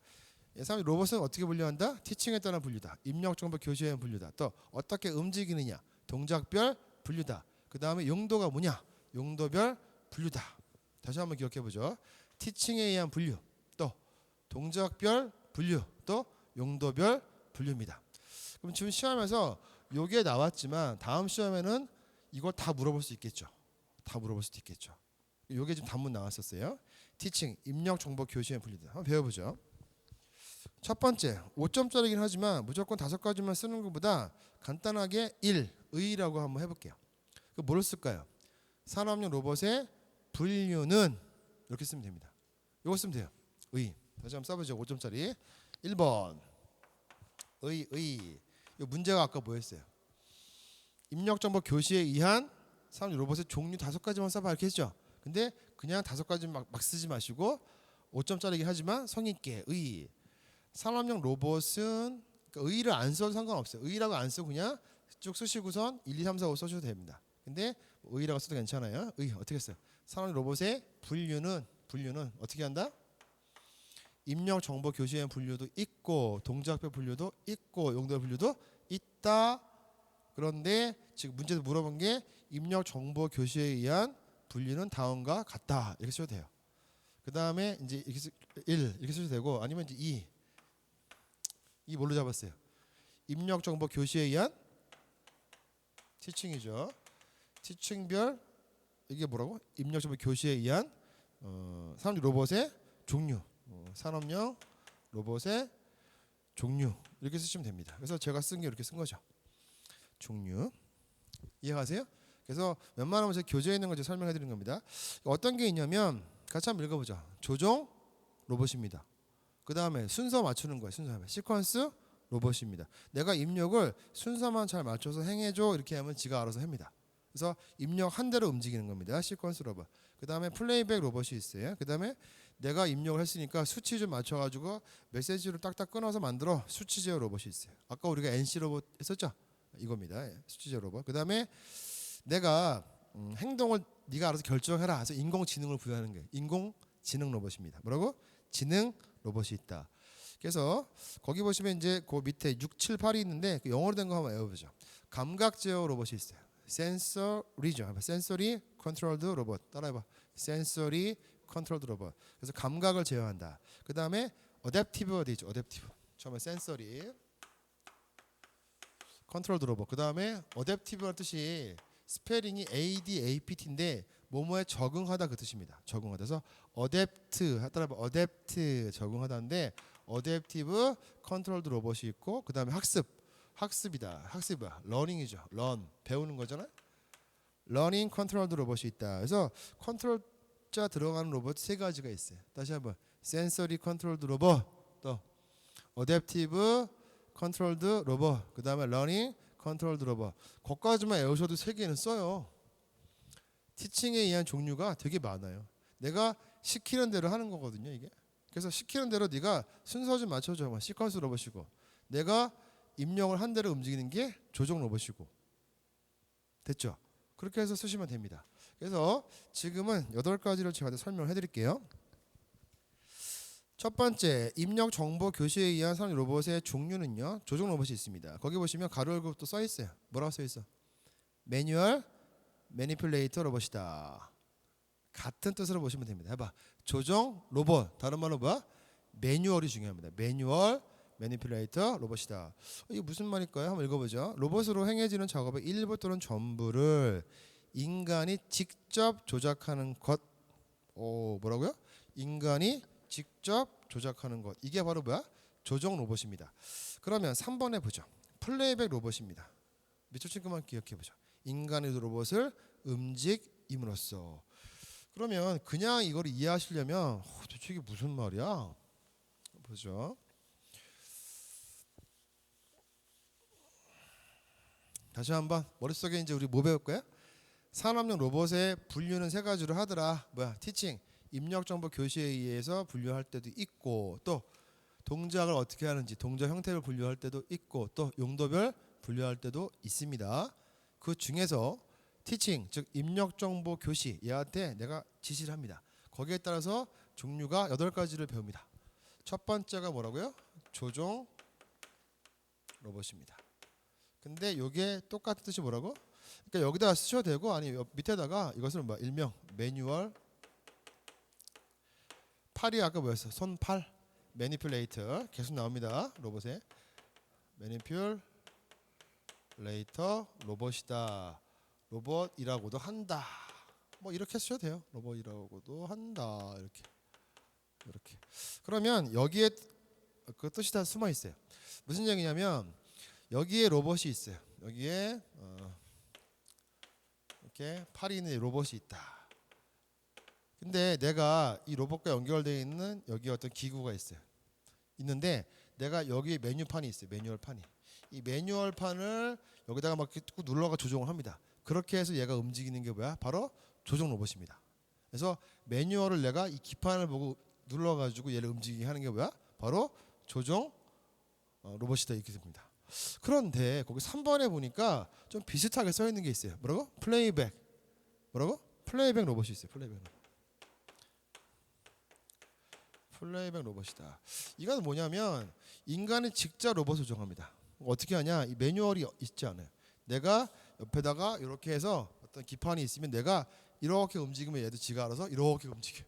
사람이 로봇은 어떻게 분류한다? 티칭에 따른 분류다. 입력 정보 교시에 의한 분류다. 또 어떻게 움직이느냐, 동작별 분류다. 그 다음에 용도가 뭐냐, 용도별 분류다. 다시 한번 기억해 보죠. 티칭에 의한 분류, 또 동작별 분류, 또 용도별 분류입니다. 그럼 지금 시험에서 요게 나왔지만 다음 시험에는 이걸 다 물어볼 수 있겠죠. 다 물어볼 수도 있겠죠. 요게 지금 단문 나왔었어요. 티칭, 입력 정보 교시의 분리들. 한번 배워보죠. 첫 번째, 5점짜리긴 하지만 무조건 5가지만 쓰는 것보다 간단하게 1, 의라고 한번 해볼게요. 뭐를 쓸까요? 산업용 로봇의 분류는 이렇게 쓰면 됩니다. 이거 쓰면 돼요. 의. 다시 한번 써보죠. 5점짜리. 1번. 의. 이 문제가 아까 뭐였어요? 입력정보 교시에 의한 산업용 로봇의 종류 5가지만 써봐 이렇게 했죠. 근데 그냥 5가지 막 쓰지 마시고 5점짜리긴 하지만 성의 있게 의. 산업용 로봇은 그러니까 의를 안 써도 상관없어요. 의라고 안 쓰고 그냥 쭉 쓰시고선 1, 2, 3, 4, 5 써셔도 됩니다. 근데 의라고 써도 괜찮아요. 의 어떻게 써요? 산업용 로봇의 분류는 어떻게 한다? 입력 정보 교시의 분류도 있고 동작별 분류도 있고 용도별 분류도 있다. 그런데 지금 문제에서 물어본 게 입력 정보 교시에 의한 분류는 다음과 같다. 이렇게 써도 돼요. 그 다음에 이제 이렇게 1 이렇게 써도 되고 아니면 이제 2 뭘로 잡았어요? 입력 정보 교시에 의한 티칭이죠. 티칭별 이게 뭐라고? 입력 정보 교시에 의한 산업용 로봇의 종류. 산업용 로봇의 종류 이렇게 쓰시면 됩니다. 그래서 제가 쓴 게 이렇게 쓴 거죠. 종류 이해가세요? 그래서 웬만하면 제가 교재에 있는 걸 제가 설명해 드리는 겁니다. 어떤 게 있냐면 같이 한번 읽어보죠. 조종 로봇입니다. 그 다음에 순서 맞추는 거예요. 순서 시퀀스 로봇입니다. 내가 입력을 순서만 잘 맞춰서 행해줘 이렇게 하면 지가 알아서 합니다. 그래서 입력 한 대로 움직이는 겁니다. 시퀀스 로봇. 그 다음에 플레이백 로봇이 있어요. 그 다음에 내가 입력을 했으니까 수치 좀 맞춰가지고 메시지를 딱딱 끊어서 만들어 수치 제어 로봇이 있어요. 아까 우리가 NC 로봇 했었죠? 이겁니다. 수치 제어 로봇. 그 다음에 내가 행동을 네가 알아서 결정해라. 그래서 인공지능을 부여하는 게 인공지능 로봇입니다. 뭐라고? 지능 로봇이 있다. 그래서 거기 보시면 이제 그 밑에 6, 7, 8이 있는데 그 영어로 된 거 한번 외워보죠. 감각 제어 로봇이 있어요. 센서리죠. 센서리 컨트롤드 로봇. 따라해봐. 센서리 컨트롤드 로봇. 그래서 감각을 제어한다. 그 다음에 어댑티브 어디 있죠? 어댑티브. 처음에 센서리 컨트롤드 로봇. 그 다음에 어댑티브라는 뜻이 스페링이 ADAPT인데 뭐뭐에 적응하다 그 뜻입니다. 적응하다. 그래서 어댑트 따라해봐. 어댑트 적응하다인데 어댑티브 컨트롤드 로봇이 있고 그 다음에 학습이다. 학습이야. 러닝이죠. 런 배우는 거잖아요. 러닝 컨트롤드 로봇이 있다. 그래서 컨트롤자 들어가는 로봇 3가지가 있어요. 다시 한번 센서리 컨트롤드 로봇 또 어댑티브 컨트롤드 로봇 그 다음에 러닝 컨트롤드 로봇. 거기까지만 외우셔도 3개는 써요. 티칭에 의한 종류가 되게 많아요. 내가 시키는 대로 하는 거거든요, 이게. 그래서 시키는 대로 네가 순서 좀 맞춰줘. 시퀀스 로봇이고 내가 입력을 한 대로 움직이는 게 조종 로봇이고 됐죠? 그렇게 해서 쓰시면 됩니다. 그래서 지금은 8가지를 제가 설명을 해드릴게요. 첫 번째, 입력 정보 교시에 의한 산업 로봇의 종류는요. 조종 로봇이 있습니다. 거기 보시면 가로 열고 또 써 있어요. 뭐라고 써 있어? 매뉴얼 매니플레이터 로봇이다. 같은 뜻으로 보시면 됩니다. 해봐. 조종 로봇. 다른 말로 뭐야? 매뉴얼이 중요합니다. 매뉴얼 매니플레이터 로봇이다. 이게 무슨 말일까요? 한번 읽어보죠. 로봇으로 행해지는 작업의 일부 또는 전부를 인간이 직접 조작하는 것. 뭐라고요? 인간이 직접 조작하는 것. 이게 바로 뭐야? 조종 로봇입니다. 그러면 3번에 보죠. 플레이백 로봇입니다. 밑줄 친 것만 기억해 보죠. 인간의 로봇을 움직임으로써. 그러면 그냥 이걸 이해하시려면 도대체 이게 무슨 말이야? 보죠. 다시 한번 머릿속에 이제 우리 뭐 배울 거야? 산업용 로봇의 분류는 3가지로 하더라. 뭐야? 티칭. 입력 정보 교시에 의해서 분류할 때도 있고 또 동작을 어떻게 하는지 동작 형태를 분류할 때도 있고 또 용도별 분류할 때도 있습니다. 그 중에서 티칭 즉 입력 정보 교시 얘한테 내가 지시를 합니다. 거기에 따라서 종류가 8가지를 배웁니다. 첫 번째가 뭐라고요? 조종 로봇입니다. 근데 이게 똑같은 뜻이 뭐라고? 그러니까 여기다 쓰셔도 되고 아니 밑에다가 이것을 뭐 일명 매뉴얼 팔이 아까 뭐였어? 손팔 매니플레이터 계속 나옵니다. 로봇에 매니플레이터 레이터 로봇이다. 로봇이라고도 한다. 뭐 이렇게 쓰셔도 돼요. 로봇이라고도 한다. 이렇게. 그러면 여기에 그 뜻이 다 숨어 있어요. 무슨 얘기냐면 여기에 로봇이 있어요. 여기에 이렇게 팔이 있는 로봇이 있다. 근데 내가 이 로봇과 연결되어 있는 여기 어떤 기구가 있어요. 있는데 내가 여기에 메뉴판이 있어요. 매뉴얼판이. 이 매뉴얼판을 여기다가 막 꾹 눌러가 조정을 합니다. 그렇게 해서 얘가 움직이는 게 뭐야? 바로 조정 로봇입니다. 그래서 매뉴얼을 내가 이 기판을 보고 눌러가지고 얘를 움직이게 하는 게 뭐야? 바로 조정 로봇이다 이렇게 됩니다. 그런데 거기 3번에 보니까 좀 비슷하게 써 있는 게 있어요. 뭐라고? 플레이백. 뭐라고? 플레이백 로봇이 있어요. 플레이백 로봇이다. 이건 뭐냐면 인간이 직접 로봇을 조정합니다. 어떻게 하냐? 이 매뉴얼이 있지 않아요. 내가 옆에다가 이렇게 해서 어떤 기판이 있으면 내가 이렇게 움직이면 얘도 지가 알아서 이렇게 움직여.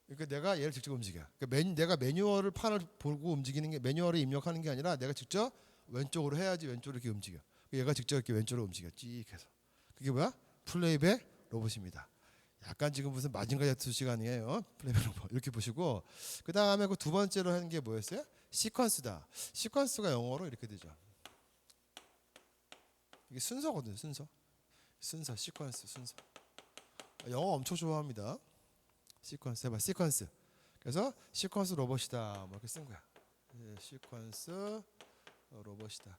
그러니까 내가 얘를 직접 움직여. 그러니까 내가 매뉴얼을 판을 보고 움직이는 게 매뉴얼에 입력하는 게 아니라 내가 직접 왼쪽으로 해야지 왼쪽으로 이렇게 움직여. 얘가 직접 이렇게 왼쪽으로 움직여. 찍 해서. 그게 뭐야? 플레이백 로봇입니다. 약간 지금 무슨 마징가 제트 시간이에요. 플레이백 로봇 이렇게 보시고 그 다음에 그 두 번째로 하는 게 뭐였어요? 시퀀스다. 시퀀스가 영어로 이렇게 되죠. 이게 순서거든요. 순서 시퀀스 순서. 영어 엄청 좋아합니다. 시퀀스 해봐. 시퀀스. 그래서 시퀀스 로봇이다. 뭐 이렇게 쓴 거야. 시퀀스 로봇이다.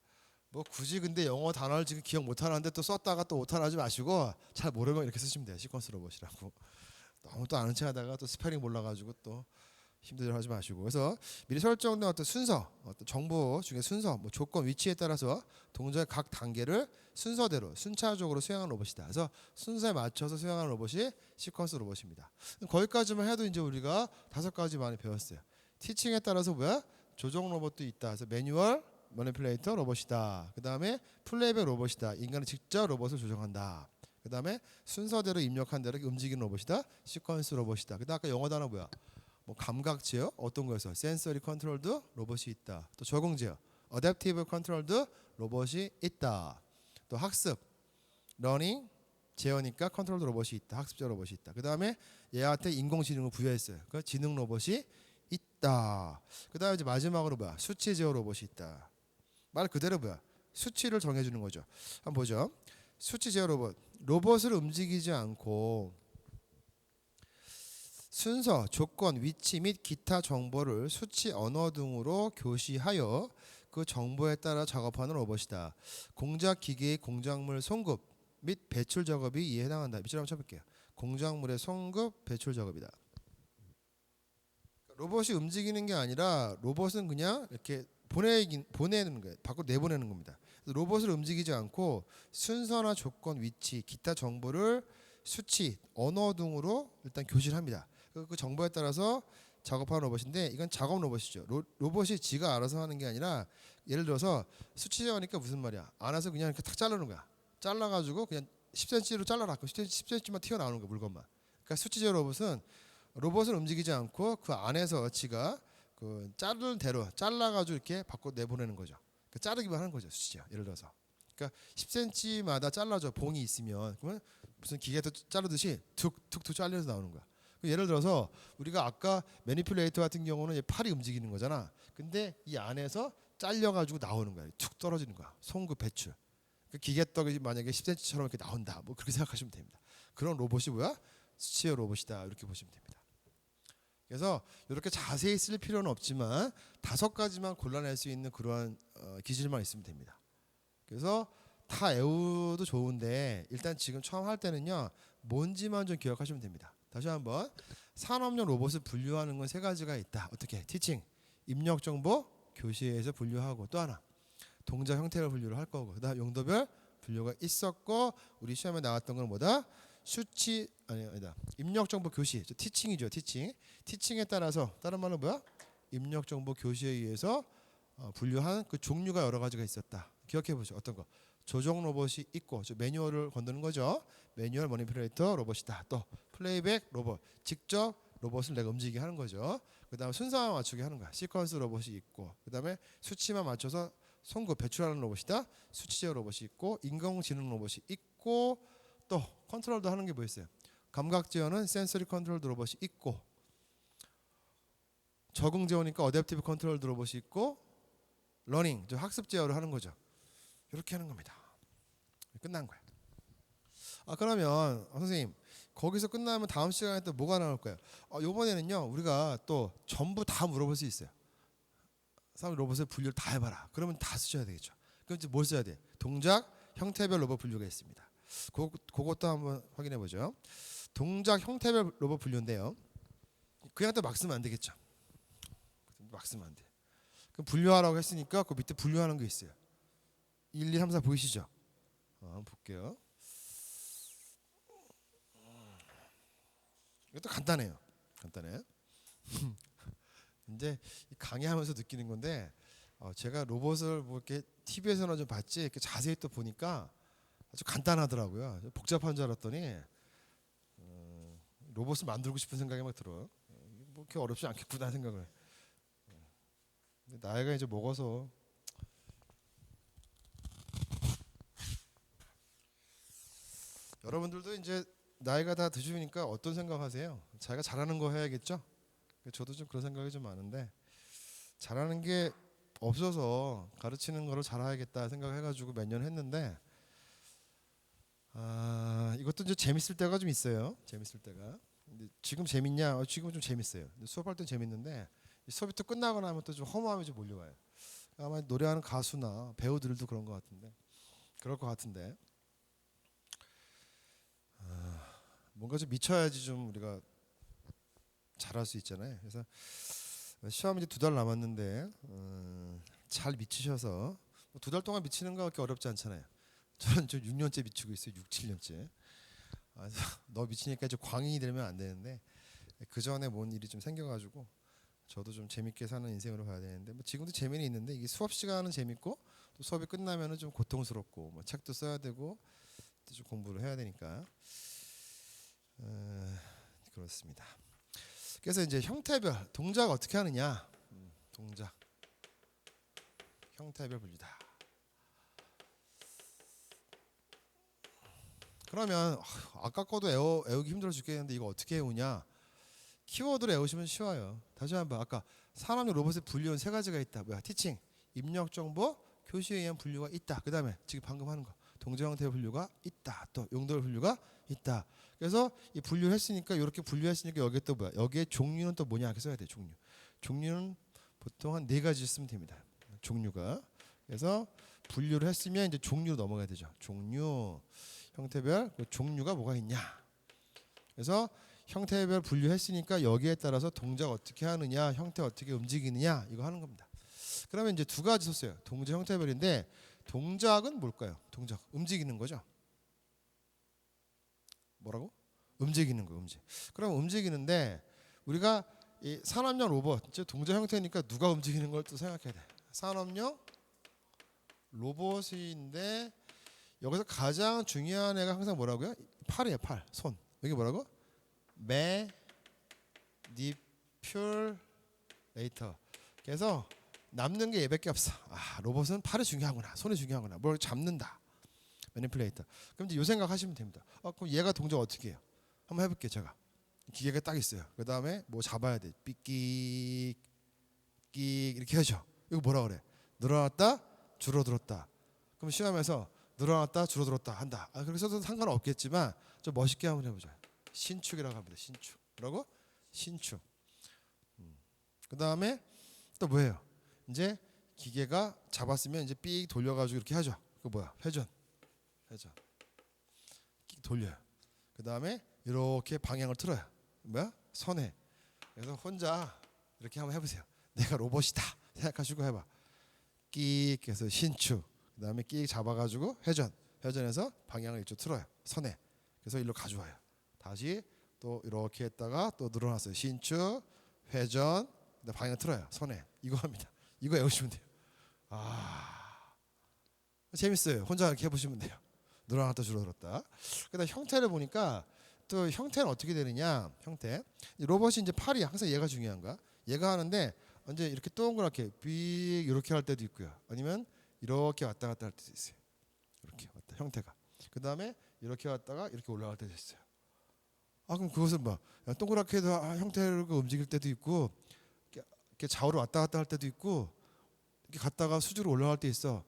뭐 굳이 근데 영어 단어를 지금 기억 못 하는데 또 썼다가 또 오타나지 마시고 잘 모르면 이렇게 쓰시면 돼요. 시퀀스 로봇이라고. 너무 또 아는 척하다가 또 스펠링 몰라가지고 또 힘들어하지 마시고. 그래서 미리 설정된 어떤 순서, 어떤 정보 중에 순서, 뭐 조건, 위치에 따라서 동작의 각 단계를 순서대로 순차적으로 수행하는 로봇이다. 그래서 순서에 맞춰서 수행하는 로봇이 시퀀스 로봇입니다. 거기까지만 해도 이제 우리가 5가지 많이 배웠어요. 티칭에 따라서 뭐야? 조정 로봇도 있다. 그래서 매뉴얼, 머니플레이터 로봇이다. 그 다음에 플레이백 로봇이다. 인간이 직접 로봇을 조정한다. 그 다음에 순서대로 입력한 대로 움직이는 로봇이다. 시퀀스 로봇이다. 그 다음 아까 영어 단어 뭐야? 뭐 감각 제어 어떤 거에서 센서리 컨트롤드 로봇이 있다. 또 적응 제어 어댑티브 컨트롤드 로봇이 있다. 또 학습 러닝 제어니까 컨트롤드 로봇이 있다. 학습자 로봇이 있다. 그 다음에 얘한테 인공지능을 부여했어요. 그 지능 로봇이 있다. 그 다음에 이제 마지막으로 뭐야? 수치 제어 로봇이 있다. 말 그대로 뭐야? 수치를 정해주는 거죠. 한번 보죠. 수치 제어 로봇을 움직이지 않고 순서, 조건, 위치 및 기타 정보를 수치 언어 등으로 교시하여 그 정보에 따라 작업하는 로봇이다. 공작 기계의 공작물 송급 및 배출 작업이 이에 해당한다. 밑줄 한번 쳐볼게요. 공작물의 송급, 배출 작업이다. 로봇이 움직이는 게 아니라 로봇은 그냥 이렇게 보내는 거예요. 밖으로 내보내는 겁니다. 로봇을 움직이지 않고 순서나 조건, 위치, 기타 정보를 수치, 언어 등으로 일단 교시를 합니다. 그 정보에 따라서 작업하는 로봇인데 이건 작업 로봇이죠. 로봇이 지가 알아서 하는 게 아니라 예를 들어서 수치 제어니까 무슨 말이야? 안아서 그냥 이렇게 탁 자르는 거야. 잘라가지고 그냥 10cm로 잘라라. 10cm만 튀어나오는 거야 물건만. 그러니까 수치 제어 로봇은 로봇을 움직이지 않고 그 안에서 지가 그 자르는 대로 잘라가지고 이렇게 밖으로 내보내는 거죠. 그러니까 자르기만 하는 거죠 수치 제어. 예를 들어서. 그러니까 10cm마다 잘라줘 봉이 있으면 그러면 무슨 기계도 자르듯이 툭툭툭 잘려서 나오는 거야. 예를 들어서 우리가 아까 매니플레이터 같은 경우는 팔이 움직이는 거잖아. 근데 이 안에서 잘려가지고 나오는 거야. 툭 떨어지는 거야. 송급 배출. 그 기계떡이 만약에 10cm처럼 이렇게 나온다. 뭐 그렇게 생각하시면 됩니다. 그런 로봇이 뭐야? 수치어 로봇이다. 이렇게 보시면 됩니다. 그래서 이렇게 자세히 쓸 필요는 없지만 5가지만 골라낼 수 있는 그러한 기질만 있으면 됩니다. 그래서 다 외워도 좋은데 일단 지금 처음 할 때는요. 뭔지만 좀 기억하시면 됩니다. 다시 한번 산업용 로봇을 분류하는 건 3가지가 있다. 어떻게? 티칭, 입력 정보, 교시에서 분류하고 또 하나 동작 형태를 분류를 할 거고 그다음 용도별 분류가 있었고 우리 시험에 나왔던 건 뭐다? 수치 아니다. 입력 정보 교시, 티칭이죠. 티칭에 따라서 다른 말로 뭐야? 입력 정보 교시에 의해서 분류한 그 종류가 여러 가지가 있었다. 기억해 보죠. 어떤 거? 조정 로봇이 있고 매뉴얼을 건드는 거죠. 매뉴얼 머니플레이터 로봇이다. 또 플레이백 로봇 직접 로봇을 내가 움직이게 하는 거죠. 그 다음에 순서만 맞추게 하는 거야. 시퀀스 로봇이 있고 그 다음에 수치만 맞춰서 송구 배출하는 로봇이다. 수치 제어 로봇이 있고 인공지능 로봇이 있고 또 컨트롤도 하는 게 뭐 있어요? 감각 제어는 센서리 컨트롤 로봇이 있고 적응 제어니까 어댑티브 컨트롤 로봇이 있고 러닝 학습 제어를 하는 거죠. 이렇게 하는 겁니다. 끝난 거야. 그러면 선생님 거기서 끝나면 다음 시간에 또 뭐가 나올까요? 이번에는요 우리가 또 전부 다 물어볼 수 있어요. 사람 로봇의 분류를 다 해봐라. 그러면 다 쓰셔야 되겠죠. 그럼 이제 뭘 써야 돼? 동작 형태별 로봇 분류가 있습니다. 그것도 한번 확인해 보죠. 동작 형태별 로봇 분류인데요. 그냥 또 막 쓰면 안 되겠죠. 막 쓰면 안 돼. 그럼 분류하라고 했으니까 그 밑에 분류하는 게 있어요. 1, 2, 3, 4 보이시죠? 한번 볼게요. 이것도 간단해요. 간단해. 이제 강의하면서 느끼는 건데 제가 로봇을 뭐 이렇게 TV에서나 좀 봤지 이렇게 자세히 또 보니까 아주 간단하더라고요. 복잡한 줄 알았더니 로봇을 만들고 싶은 생각이 막 들어요. 뭐 그렇게 어렵지 않겠구나 생각을. 근데 나이가 이제 먹어서 여러분들도 이제 나이가 다 드시니까 어떤 생각하세요? 자기가 잘하는 거 해야겠죠? 저도 좀 그런 생각이 좀 많은데 잘하는 게 없어서 가르치는 거를 잘해야겠다 생각해가지고 몇 년 했는데 이것도 이제 재밌을 때가 좀 있어요. 재밌을 때가. 근데 지금 재밌냐? 지금 좀 재밌어요. 수업할 때 재밌는데 수업이 또 끝나고 나면 또 좀 허무함이 좀 몰려와요. 아마 노래하는 가수나 배우들도 그런 것 같은데 그럴 것 같은데 뭔가 좀 미쳐야지 좀 우리가 잘할 수 있잖아요. 그래서 시험 이제 2달 남았는데 잘 미치셔서 2달 동안 미치는 거 그렇게 어렵지 않잖아요. 저는 좀 6년째 미치고 있어요. 6, 7년째. 그래서 너 미치니까 이제 광인이 되면 안 되는데 그 전에 뭔 일이 좀 생겨가지고 저도 좀 재밌게 사는 인생으로 가야 되는데 뭐 지금도 재미는 있는데 이게 수업 시간은 재밌고 또 수업이 끝나면은 좀 고통스럽고 뭐 책도 써야 되고 또 좀 공부를 해야 되니까 그렇습니다. 그래서 이제 형태별 동작 어떻게 하느냐 동작 형태별 분류다. 그러면 아까 거도 외우기 힘들어 죽겠는데 이거 어떻게 외우냐? 키워드를 외우시면 쉬워요. 다시 한번 아까 산업용 로봇의 분류는 3가지가 있다. 뭐야? 티칭, 입력 정보, 교시에 의한 분류가 있다. 그 다음에 지금 방금 하는 거 동작 형태의 분류가 있다. 또 용도별 분류가 있다. 그래서 이 분류를 했으니까 이렇게 분류했으니까 여기에 또 뭐야? 여기에 종류는 또 뭐냐? 이렇게 써야 돼. 종류는 보통 한 4가지 쓰면 됩니다. 종류가. 그래서 분류를 했으면 이제 종류로 넘어가야 되죠. 종류, 형태별, 종류가 뭐가 있냐? 그래서 형태별 분류했으니까 여기에 따라서 동작 어떻게 하느냐, 형태 어떻게 움직이느냐 이거 하는 겁니다. 그러면 이제 2가지 썼어요. 동작, 형태별인데 동작은 뭘까요? 동작, 움직이는 거죠. 뭐라고? 움직이는 거, 움직. 그럼 움직이는데 우리가 이 산업용 로봇, 동작 형태니까 누가 움직이는 걸 또 생각해야 돼. 산업용 로봇인데 여기서 가장 중요한 애가 항상 뭐라고요? 팔이에요, 팔, 손. 여기 뭐라고? 매니퓰레이터. 그래서 남는 게 얘밖에 없어. 로봇은 팔이 중요하구나, 손이 중요하구나, 뭘 잡는다. 매니퓰레이터. 그럼 이제 요 생각하시면 됩니다. 그럼 얘가 동작 어떻게 해요? 한번 해볼게요. 제가 기계가 딱 있어요. 그 다음에 뭐 잡아야 돼. 삑끽 끽 이렇게 하죠. 이거 뭐라 그래? 늘어났다, 줄어들었다. 그럼 시험에서 늘어났다, 줄어들었다 한다. 그렇게 써도 상관없겠지만 좀 멋있게 한번 해보자. 신축이라고 합니다. 신축. 뭐라고? 신축. 그 다음에 또 뭐예요? 이제 기계가 잡았으면 이제 삑 돌려가지고 이렇게 하죠. 그 뭐야? 회전. 삑 돌려요. 그 다음에 이렇게 방향을 틀어요. 뭐야? 선회. 그래서 혼자 이렇게 한번 해보세요. 내가 로봇이다 생각하시고 해봐. 끽 해서 신축. 그 다음에 끽 잡아가지고 회전해서 방향을 이쪽 틀어요. 선회. 그래서 일로 가져와요. 다시 또 이렇게 했다가 또 늘어났어요. 신축, 회전, 방향 틀어요. 선회. 이거 합니다. 이거 외우시면 돼요. 재밌어요. 혼자 이렇게 해보시면 돼요. 늘어났다 줄어들었다. 그다음 형태를 보니까 또 형태는 어떻게 되느냐? 형태. 로봇이 이제 팔이 항상 얘가 중요한 거야. 얘가 하는데 이제 이렇게 동그랗게 빅 이렇게 할 때도 있고요. 아니면 이렇게 왔다 갔다 할 때도 있어요. 이렇게 왔다 형태가. 그 다음에 이렇게 왔다가 이렇게 올라갈 때도 있어요. 그럼 그것은 뭐 동그랗게도 형태를 움직일 때도 있고 이렇게 좌우로 왔다 갔다 할 때도 있고 이렇게 갔다가 수직으로 올라갈 때 있어.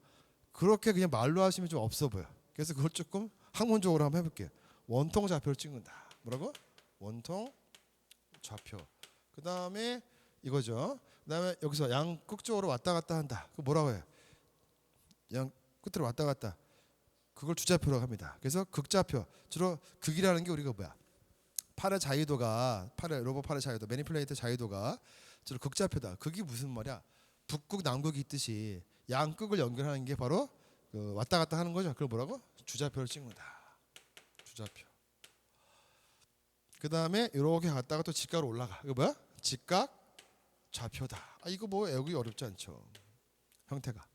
그렇게 그냥 말로 하시면 좀 없어 보여. 그래서 그걸 조금 학문적으로 한번 해볼게요. 원통 좌표를 찍는다. 뭐라고? 원통 좌표. 그 다음에 이거죠. 그 다음에 여기서 양 끝쪽으로 왔다 갔다 한다. 그 뭐라고 해요? 양 끝으로 왔다 갔다. 그걸 주좌표라고 합니다. 그래서 극좌표. 주로 극이라는 게 우리가 뭐야? 팔의 자유도가 로봇 팔의 자유도, 매니플레이터 자유도가 주로 극좌표다. 극이 무슨 말이야? 북극 남극이 있듯이 양극을 연결하는 게 바로 그 왔다 갔다 하는 거죠. 그걸 뭐라고? 주좌표를 찍는다. 주좌표. 그 다음에 이렇게 갔다가 또 직각으로 올라가. 이거 뭐야? 직각 좌표다. 이거 뭐 외우기 어렵지 않죠. 형태가.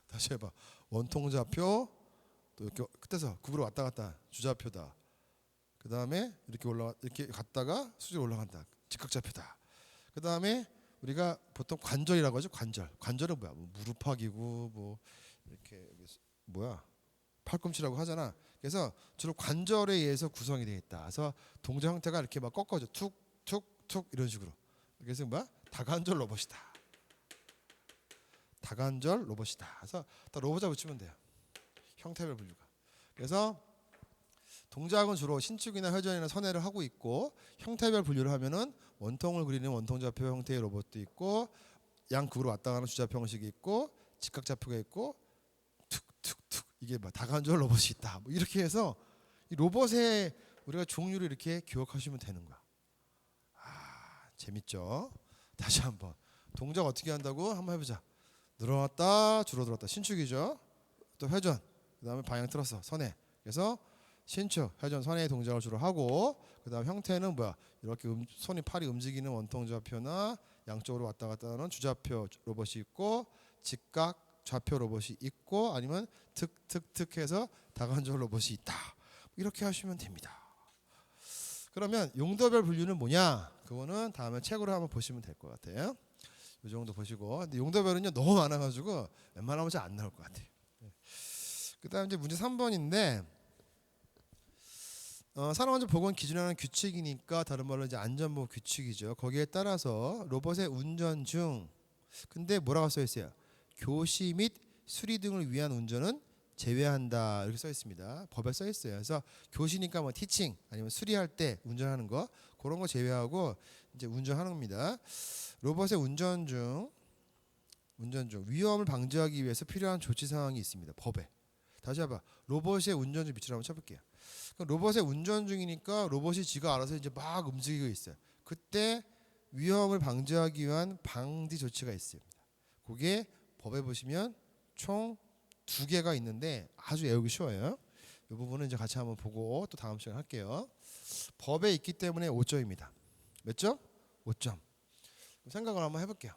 다시 해봐. 원통 좌표. 또 이렇게 끝에서 극으로 왔다 갔다. 주좌표다. 그 다음에 이렇게 갔다가 수직으로 올라간다. 직각 좌표다. 그 다음에 우리가 보통 관절이라고 하죠. 관절은 뭐야? 뭐 무릎팍이고 뭐 이렇게 뭐야? 팔꿈치라고 하잖아. 그래서 주로 관절에 의해서 구성이 되어 있다. 그래서 동작 형태가 이렇게 막 꺾어져. 툭툭툭 이런 식으로. 그래서 뭐야? 다관절 로봇이다. 다관절 로봇이다. 그래서 다 로봇자 붙이면 돼요. 형태별 분류가. 그래서 동작은 주로 신축이나 회전이나 선회를 하고 있고 형태별 분류를 하면은 원통을 그리는 원통좌표 형태의 로봇도 있고 양극으로 왔다 가는 주좌표 형식이 있고 직각좌표가 있고 툭툭툭 이게 뭐 다관절 로봇이 있다. 뭐 이렇게 해서 이 로봇의 우리가 종류를 이렇게 기억하시면 되는 거야. 재밌죠? 다시 한번 동작 어떻게 한다고 한번 해보자. 늘어났다 줄어들었다. 신축이죠. 또 회전. 그 다음에 방향 틀었어. 선회. 그래서 신축, 회전, 선회의 동작을 주로 하고 그 다음 형태는 뭐야? 이렇게 손이 팔이 움직이는 원통좌표나 양쪽으로 왔다 갔다 하는 주좌표 로봇이 있고 직각 좌표 로봇이 있고 아니면 툭툭툭 해서 다관절 로봇이 있다. 이렇게 하시면 됩니다. 그러면 용도별 분류는 뭐냐? 그거는 다음에 책으로 한번 보시면 될 것 같아요. 이 정도 보시고. 근데 용도별은요 너무 많아가지고 웬만하면 잘 안 나올 것 같아요. 그다음 이제 문제 3번인데 산업안전보건 기준하는 규칙이니까 다른 말로 이제 안전보건 규칙이죠. 거기에 따라서 로봇의 운전 중 근데 뭐라고 써 있어요? 교시 및 수리 등을 위한 운전은 제외한다 이렇게 써 있습니다. 법에 써 있어요. 그래서 교시니까 뭐 티칭 아니면 수리할 때 운전하는 거 그런 거 제외하고 이제 운전하는 겁니다. 로봇의 운전 중 위험을 방지하기 위해서 필요한 조치 사항이 있습니다. 법에. 다시 해봐. 로봇의 운전 중 밑으로 한번 쳐볼게요. 로봇의 운전 중이니까 로봇이 지가 알아서 이제 막 움직이고 있어요. 그때 위험을 방지하기 위한 방지 조치가 있습니다. 그게 법에 보시면 총 2개가 있는데 아주 외우기 쉬워요. 이 부분은 이제 같이 한번 보고 또 다음 시간에 할게요. 법에 있기 때문에 5점입니다. 몇 점? 5점. 생각을 한번 해볼게요.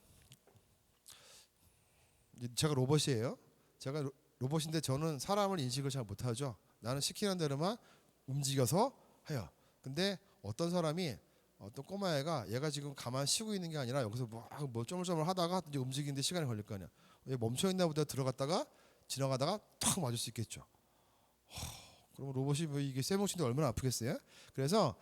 제가 로봇이에요. 제가 로봇인데 저는 사람을 인식을 잘 못하죠. 나는 시키는 대로만 움직여서 해요. 근데 어떤 사람이 어떤 꼬마애가 얘가 지금 가만 쉬고 있는 게 아니라 여기서 뭐 쪼물쪼물 하다가 이제 움직이는데 시간이 걸릴 거 아니야. 얘 멈춰 있나 보다 들어갔다가 지나가다가 탁 맞을 수 있겠죠. 그럼 로봇이 뭐 이게 쇠뭉치인데 얼마나 아프겠어요? 그래서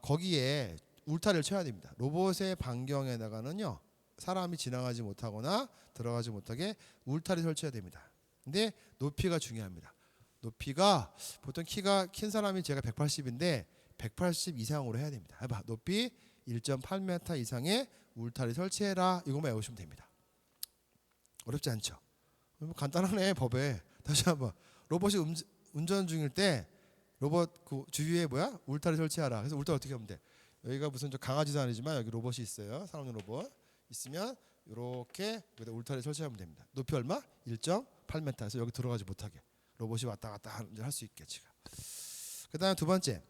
거기에 울타리를 쳐야 됩니다. 로봇의 반경에다가는요 사람이 지나가지 못하거나 들어가지 못하게 울타리 설치해야 됩니다. 근데 높이가 중요합니다. 높이가 보통 키가 큰 사람이 제가 180인데 180 이상으로 해야 됩니다. 해봐. 높이 1.8m 이상의 울타리 설치해라. 이것만 외우시면 됩니다. 어렵지 않죠? 간단하네 법에. 다시 한번. 로봇이 운전 중일 때 로봇 그 주위에 뭐야? 울타리 설치하라. 그래서 울타리 어떻게 하면 돼? 여기가 무슨 저 강아지도 아니지만 여기 로봇이 있어요. 산업용 로봇 있으면 이렇게 울타리 설치하면 됩니다. 높이 얼마? 1.8m. 그래서 여기 들어가지 못하게 로봇이 왔다 갔다 할 수 있게 지금. 그다음 두 번째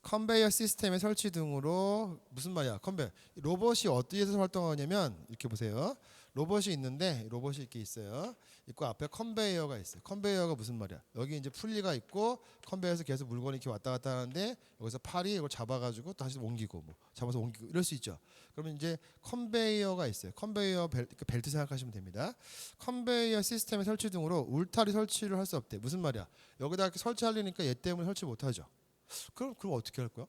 컨베이어 시스템의 설치 등으로 무슨 말이야? 컨베이어 로봇이 어디에서 활동하냐면 이렇게 보세요. 로봇이 있는데 로봇이 이렇게 있어요. 있고 앞에 컨베이어가 있어요. 컨베이어가 무슨 말이야? 여기 이제 풀리가 있고 컨베이어에서 계속 물건이 이렇게 왔다 갔다 하는데 여기서 팔이 이걸 잡아가지고 다시 옮기고 뭐 잡아서 옮기고 이럴 수 있죠. 그러면 이제 컨베이어가 있어요. 컨베이어 벨트 생각하시면 됩니다. 컨베이어 시스템의 설치 등으로 울타리 설치를 할 수 없대. 무슨 말이야? 여기다 이렇게 설치하려니까 얘 때문에 설치 못하죠. 그럼 어떻게 할 거야?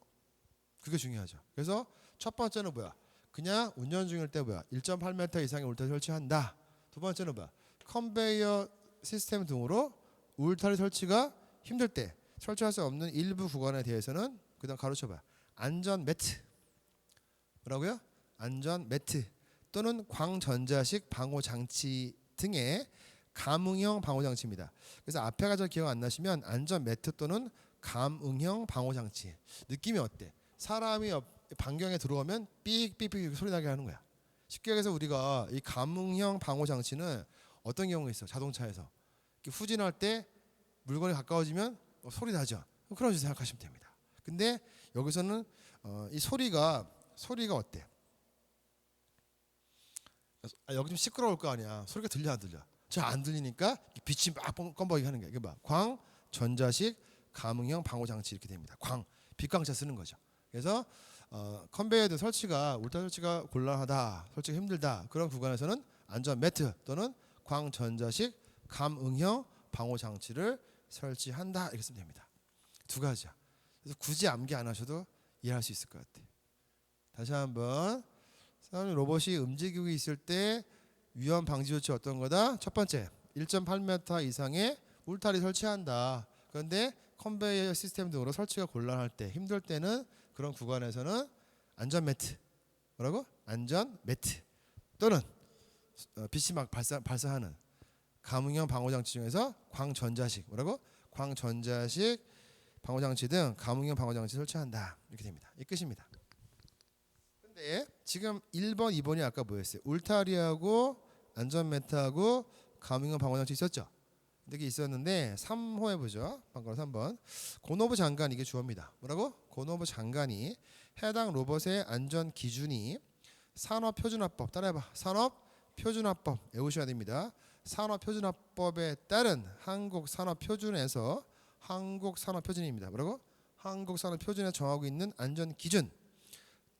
그게 중요하죠. 그래서 첫 번째는 뭐야? 그냥 운전 중일 때 뭐야? 1.8m 이상의 울타리 설치한다. 두 번째는 뭐야? 컨베이어 시스템 등으로 울타리 설치가 힘들 때 설치할 수 없는 일부 구간에 대해서는 그다음 가로쳐봐. 안전 매트. 뭐라고요? 안전 매트 또는 광전자식 방호 장치 등의 감응형 방호 장치입니다. 그래서 앞에가 잘 기억 안 나시면 안전 매트 또는 감응형 방호 장치. 느낌이 어때? 사람이 반경에 들어오면 삑삑삑 소리 나게 하는 거야. 쉽게 얘기해서 우리가 이 감응형 방호 장치는 어떤 경우가 있어? 자동차에서 후진할 때 물건이 가까워지면 소리 나죠. 그런 식으로 생각하시면 됩니다. 근데 여기서는 이 소리가 어때? 여기 좀 시끄러울 거 아니야. 소리가 들려 안 들려? 잘 안 들리니까 빛이 막 껌뻑이게 하는 거야. 이게 봐. 광 전자식 감응형 방호 장치 이렇게 됩니다. 빛광차 쓰는 거죠. 그래서 컨베이어 설치가 울타리 설치가 곤란하다, 설치가 힘들다 그런 구간에서는 안전 매트 또는 광전자식 감응형 방호 장치를 설치한다 이렇게 쓰면 됩니다. 두 가지야. 그래서 굳이 암기 안 하셔도 이해할 수 있을 것 같아. 다시 한번 로봇이 움직이고 있을 때 위험 방지 조치 어떤 거다? 첫 번째 1.8m 이상의 울타리 설치한다. 그런데 컨베이어 시스템 등으로 설치가 곤란할 때 힘들 때는 그런 구간에서는 안전 매트 뭐라고? 안전 매트 또는 빛이 막 발사하는 감응형 방호장치 중에서 광전자식 뭐라고? 광전자식 방호장치 등 감응형 방호장치 설치한다 이렇게 됩니다. 이 끝입니다. 근데 지금 1번, 2번이 아까 뭐였어요? 울타리하고 안전 매트하고 감응형 방호장치 있었죠? 이렇게 있었는데 3호 해보죠. 방금 3번 고노부 장관 이게 주어입니다. 뭐라고? 고노부 장관이 해당 로봇의 안전 기준이 산업표준화법 따라해봐. 산업표준화법 외우셔야 됩니다. 산업표준화법에 따른 한국산업표준에서 한국산업표준입니다. 뭐라고? 한국산업표준에 정하고 있는 안전 기준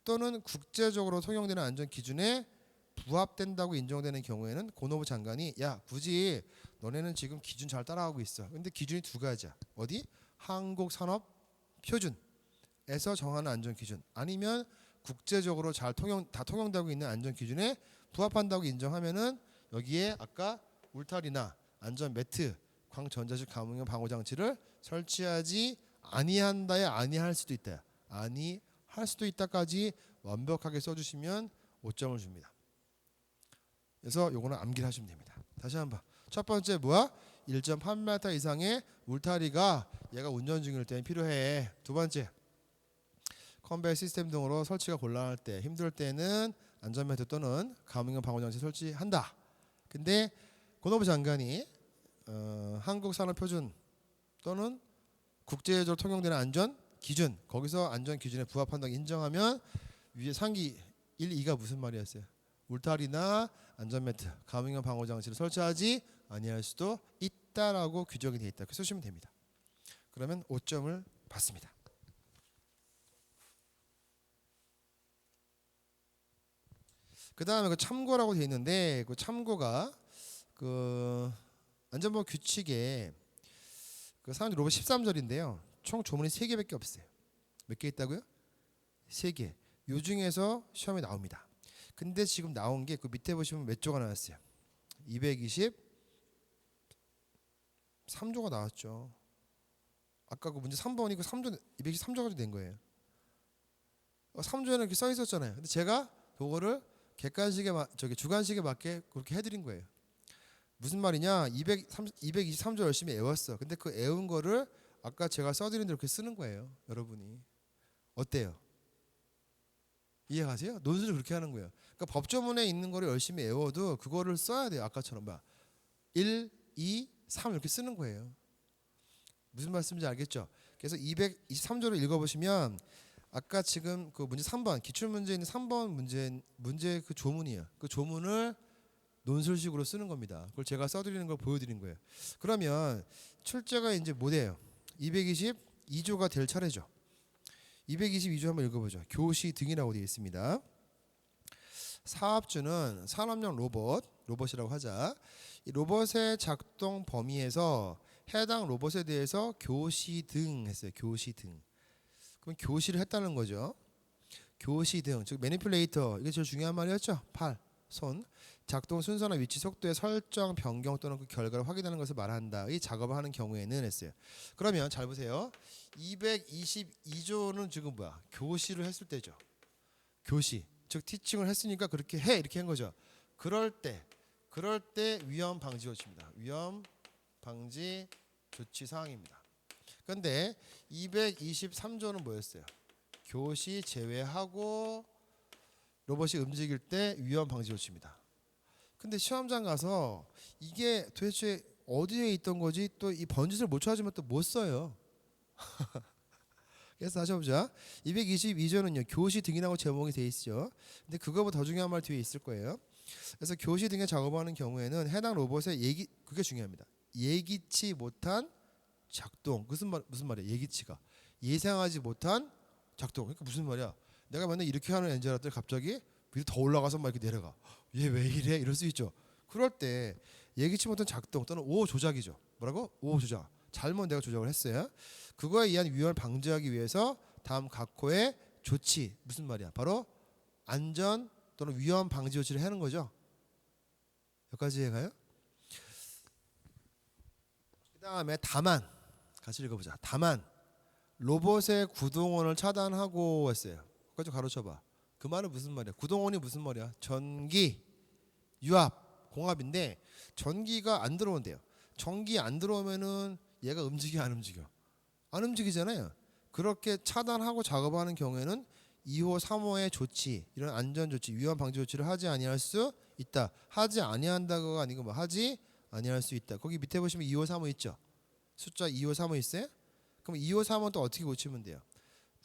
또는 국제적으로 통용되는 안전 기준에 부합된다고 인정되는 경우에는 고노부 장관이 야 굳이 너네는 지금 기준 잘 따라가고 있어. 근데 기준이 두 가지야. 어디? 한국산업표준에서 정하는 안전 기준 아니면 국제적으로 다 통용되고 있는 안전 기준에 부합한다고 인정하면은 여기에 아까 울타리나 안전 매트, 광전자식 감응형 방호 장치를 설치하지 아니한다에 아니할 수도 있다. 아니할 수도 있다까지 완벽하게 써주시면 5점을 줍니다. 그래서 요거는 암기를 하시면 됩니다. 다시 한번. 첫 번째 뭐야? 1.8m 이상의 울타리가 얘가 운전 중일 때 필요해. 두 번째 컨베이어 시스템 등으로 설치가 곤란할 때 힘들 때는 안전매트 또는 감응형 방호장치 설치한다. 근데 고노부 장관이 한국산업표준 또는 국제적으로 통용되는 안전 기준 거기서 안전 기준에 부합한다고 인정하면 위에 상기 1, 2가 무슨 말이었어요? 울타리나 안전매트, 감응형 방호장치를 설치하지 아니할 수도 있다라고 규정이 되어 있다. 그렇게 쓰시면 됩니다. 그러면 5점을 받습니다. 그 다음에 그 참고라고 되어 있는데 그 참고가 그 안전보호 규칙에 그 사람들 로봇 13절인데요. 총 조문이 3개밖에 없어요. 몇 개 있다고요? 3개. 요 중에서 시험에 나옵니다. 근데 지금 나온 게 그 밑에 보시면 몇 조가 나왔어요? 223조가 나왔죠. 아까 그 문제 3번이 그 3조 223조가 된 거예요. 3조에는 이렇게 써 있었잖아요. 근데 제가 그거를 객관식에 주관식에 맞게 그렇게 해드린 거예요. 무슨 말이냐? 223조 열심히 외웠어. 근데 그 외운 거를 아까 제가 써드린 대로 이렇게 쓰는 거예요. 여러분이 어때요? 이해가세요? 논술을 그렇게 하는 거예요. 그러니까 법조문에 있는 거를 열심히 외워도 그거를 써야 돼요. 아까처럼 1, 2, 3 이렇게 쓰는 거예요. 무슨 말씀인지 알겠죠? 그래서 223조를 읽어보시면 아까 지금 그 문제 3번 기출문제에 있는 3번 문제 그 조문이에요. 그 조문을 논술식으로 쓰는 겁니다. 그걸 제가 써드리는 걸 보여드린 거예요. 그러면 출제가 이제 뭐예요? 222조가 될 차례죠. 222조 한번 읽어보죠. 교시 등이라고 되어 있습니다. 사업주는 산업용 로봇이라고 하자. 이 로봇의 작동 범위에서 해당 로봇에 대해서 교시 등 했어요. 교시 등. 그럼 교시를 했다는 거죠. 교시 등, 즉 매니플레이터, 이게 제일 중요한 말이었죠. 팔, 손, 작동 순서나 위치, 속도의 설정, 변경 또는 그 결과를 확인하는 것을 말한다. 이 작업을 하는 경우에는 했어요. 그러면 잘 보세요. 222조는 지금 뭐야? 교시를 했을 때죠. 교시, 즉 티칭을 했으니까 그렇게 해 이렇게 한 거죠. 그럴 때 위험 방지 조치입니다. 위험 방지 조치 사항입니다. 그런데 223조는 뭐였어요? 교시 제외하고 로봇이 움직일 때 위험 방지 조치입니다. 근데 시험장 가서 이게 도대체 어디에 있던 거지? 또 이 번짓을 못 찾으면 또 못 써요. 그래서 다시 해보자. 222조는요 교시 등이라고 제목이 돼 있죠. 근데 그거보다 더 중요한 말 뒤에 있을 거예요. 그래서 교시 등에 작업하는 경우에는 해당 로봇의 그게 중요합니다. 예기치 못한 작동. 무슨 말이야? 예기치가 예상하지 못한 작동. 그러니까 무슨 말이야? 내가 맨날 이렇게 하는 엔젤한테 갑자기 위로 더 올라가서 막 이렇게 내려가. 얘 왜 이래? 이럴 수 있죠. 그럴 때 예기치 못한 작동 또는 오호 조작이죠. 뭐라고? 오호 조작. 잘못 내가 조작을 했어요. 그거에 의한 위험을 방지하기 위해서 다음 각호의 조치. 무슨 말이야? 바로 안전 또는 위험 방지 조치를 하는 거죠. 여기까지 해가요? 그 다음에 다만 같이 읽어보자. 다만 로봇의 구동원을 차단하고 했어요. 그거 좀 가로쳐봐. 그 말은 무슨 말이야? 구동원이 무슨 말이야? 전기, 유압, 공압인데 전기가 안 들어온대요. 전기 안 들어오면은 얘가 움직여 안 움직여? 안 움직이잖아요. 그렇게 차단하고 작업하는 경우에는 2호, 3호의 조치, 이런 안전 조치, 위험 방지 조치를 하지 아니할 수 있다. 하지 아니한다가 아니고 뭐 하지 아니할 수 있다. 거기 밑에 보시면 2호, 3호 있죠. 숫자 2호, 3호 있어요? 그럼 2호, 3호는 또 어떻게 고치면 돼요?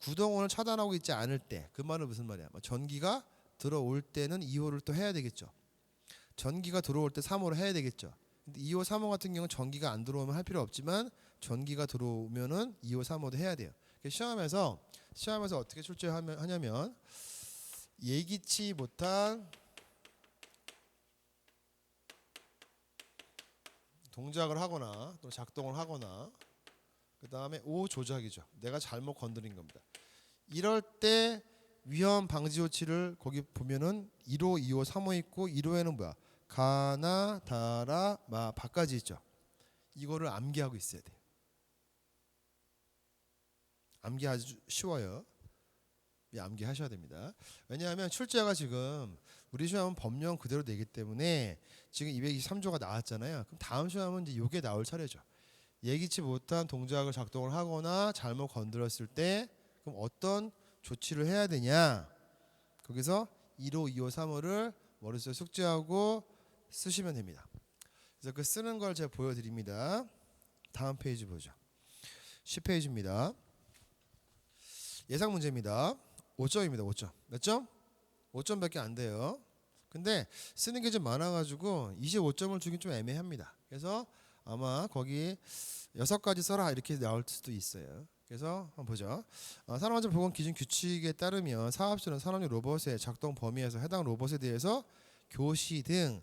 구동원을 차단하고 있지 않을 때, 그 말은 무슨 말이야? 전기가 들어올 때는 2호를 또 해야 되겠죠. 전기가 들어올 때 3호를 해야 되겠죠. 근데 2호, 3호 같은 경우는 전기가 안 들어오면 할 필요 없지만 전기가 들어오면은 2호, 3호도 해야 돼요. 시험에서 어떻게 출제하냐면 예기치 못한 동작을 하거나 또 작동을 하거나 그 다음에 오 조작이죠. 내가 잘못 건드린 겁니다. 이럴 때 위험 방지 조치를 거기 보면은 1호, 2호, 3호 있고 1호에는 뭐야? 가나, 다라, 마, 바까지 있죠. 이거를 암기하고 있어야 돼요. 암기 아주 쉬워요. 암기하셔야 됩니다. 왜냐하면 출제가 지금 우리 시험은 법령 그대로 되기 때문에 지금 223조가 나왔잖아요. 그럼 다음 시험은 이제 이게 나올 차례죠. 예기치 못한 동작을 작동을 하거나 잘못 건드렸을 때 그럼 어떤 조치를 해야 되냐? 거기서 1호, 2호, 3호를 머릿속에 숙지하고 쓰시면 됩니다. 그래서 그 쓰는 걸 제가 보여드립니다. 다음 페이지 보죠. 10페이지입니다. 예상 문제입니다. 5점입니다. 5점. 몇 점? 5점밖에 안 돼요. 근데 쓰는 게 좀 많아가지고 25점을 주긴 좀 애매합니다. 그래서 아마 거기 6가지 써라 이렇게 나올 수도 있어요. 그래서 한번 보죠. 산업안전보건 기준 규칙에 따르면 사업주는 산업용 로봇의 작동 범위에서 해당 로봇에 대해서 교시 등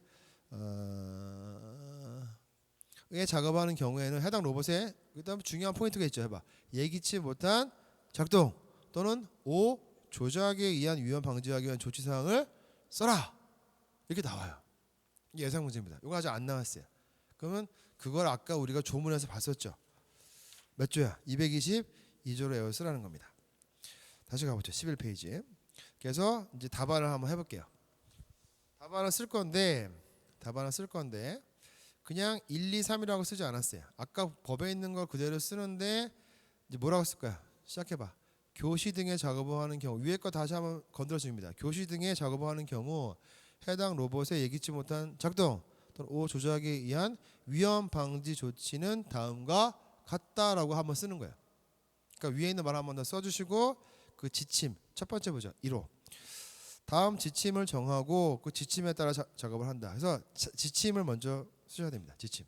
에 작업하는 경우에는 해당 로봇에 그다음 중요한 포인트가 있죠. 해봐. 예기치 못한 작동 또는 오 조작에 의한 위험 방지하기 위한 조치 사항을 써라 이렇게 나와요. 이게 예상 문제입니다. 이거 아직 안 나왔어요. 그러면 그걸 아까 우리가 조문에서 봤었죠. 몇 조야? 222조로 외워 쓰라는 겁니다. 다시 가보죠. 11페이지. 그래서 이제 답안을 한번 해볼게요. 답안을 쓸 건데 그냥 1, 2, 3이라고 쓰지 않았어요. 아까 법에 있는 걸 그대로 쓰는데 이제 뭐라고 쓸까요? 시작해봐. 교시 등의 작업을 하는 경우 위에 거 다시 한번 건드려줍니다. 교시 등의 작업을 하는 경우 해당 로봇의 예기치 못한 작동 또는 오 조작에 의한 위험 방지 조치는 다음과 같다라고 한번 쓰는 거예요. 그러니까 위에 있는 말 한번 더 써주시고 그 지침 첫 번째 보죠. 1호 다음 지침을 정하고 그 지침에 따라 작업을 한다. 그래서 지침을 먼저 쓰셔야 됩니다. 지침.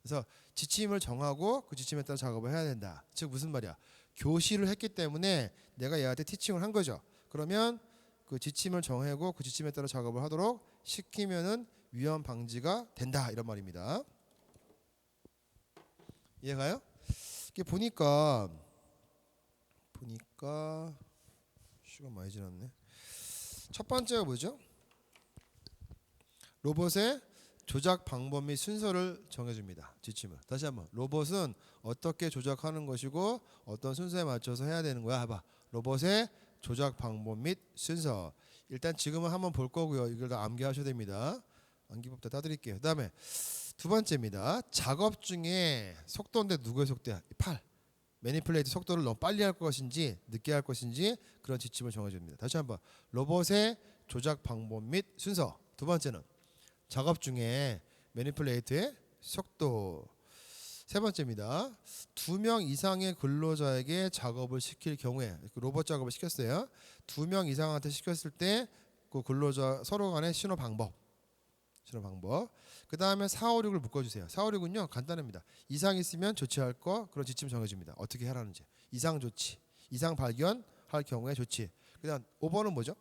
그래서 지침을 정하고 그 지침에 따라 작업을 해야 된다. 즉 무슨 말이야? 교시를 했기 때문에 내가 얘한테 티칭을 한 거죠. 그러면 그 지침을 정하고 그 지침에 따라 작업을 하도록 시키면은 위험 방지가 된다 이런 말입니다. 이해가요? 이게 보니까 시간 많이 지났네. 첫 번째가 뭐죠? 로봇의 조작 방법 및 순서를 정해줍니다. 지침을. 다시 한번. 로봇은 어떻게 조작하는 것이고 어떤 순서에 맞춰서 해야 되는 거야. 해봐. 로봇의 조작 방법 및 순서. 일단 지금은 한번 볼 거고요. 이걸 다 암기하셔야 됩니다. 암기법도 따드릴게요. 그 다음에 두 번째입니다. 작업 중에 속도인데 누구의 속도야? 8. 매니플레이트 속도를 너무 빨리 할 것인지 늦게 할 것인지 그런 지침을 정해줍니다. 다시 한번. 로봇의 조작 방법 및 순서. 두 번째는 작업 중에 매니플레이트의 속도. 세 번째입니다. 2명 이상의 근로자에게 작업을 시킬 경우에 로봇 작업을 시켰어요. 2명 이상한테 시켰을 때 그 근로자 서로 간의 신호 방법. 그 다음에 4, 5, 6을 묶어주세요. 4, 5, 6은요 간단합니다. 이상 있으면 조치할 거 그런 지침 정해줍니다. 어떻게 하라는지. 이상 조치, 이상 발견할 경우에 조치. 그 다음 5번은 뭐죠?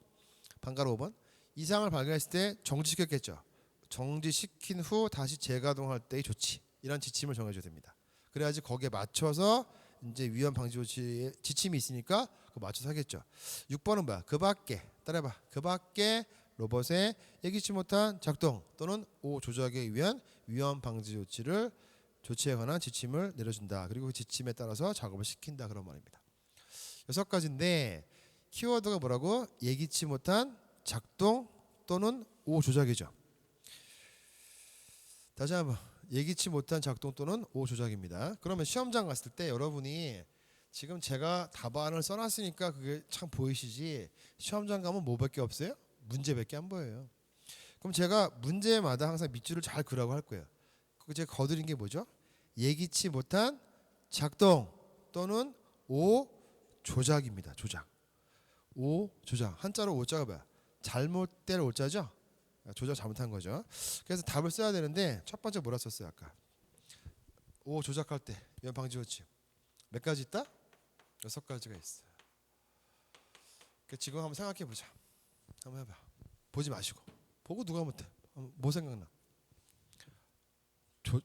방가로 5번. 이상을 발견했을 때 정지시켰겠죠. 정지시킨 후 다시 재가동할 때의 조치. 이런 지침을 정해줘야 됩니다. 그래야지 거기에 맞춰서 이제 위험 방지 조치의 지침이 있으니까 그 맞춰서 하겠죠. 6번은 뭐야? 그 밖에 따라해봐. 그 밖에 로봇의 예기치 못한 작동 또는 조작에 의한 위험 방지 조치에 관한 지침을 내려준다. 그리고 그 지침에 따라서 작업을 시킨다 그런 말입니다. 6가지인데 키워드가 뭐라고? 예기치 못한 작동 또는 조작이죠. 다시 한번. 예기치 못한 작동 또는 조작입니다. 그러면 시험장 갔을 때 여러분이 지금 제가 답안을 써놨으니까 그게 참 보이시지 시험장 가면 뭐밖에 없어요? 문제밖에 안 보여요. 그럼 제가 문제마다 항상 밑줄을 잘 그으라고 할 거예요. 그 제가 거드린 게 뭐죠? 예기치 못한 작동 또는 조작입니다. 조작. 조작. 한자로 오자가 뭐야? 잘못될 오자죠? 조작 잘못한 거죠. 그래서 답을 써야 되는데 첫 번째 뭐라 썼어요 아까? 조작할 때 위험 방지 조치 몇 가지 있다? 6가지가 있어요. 지금 한번 생각해 보자. 한번 해봐. 보지 마시고 보고 누가 못해? 뭐 생각나?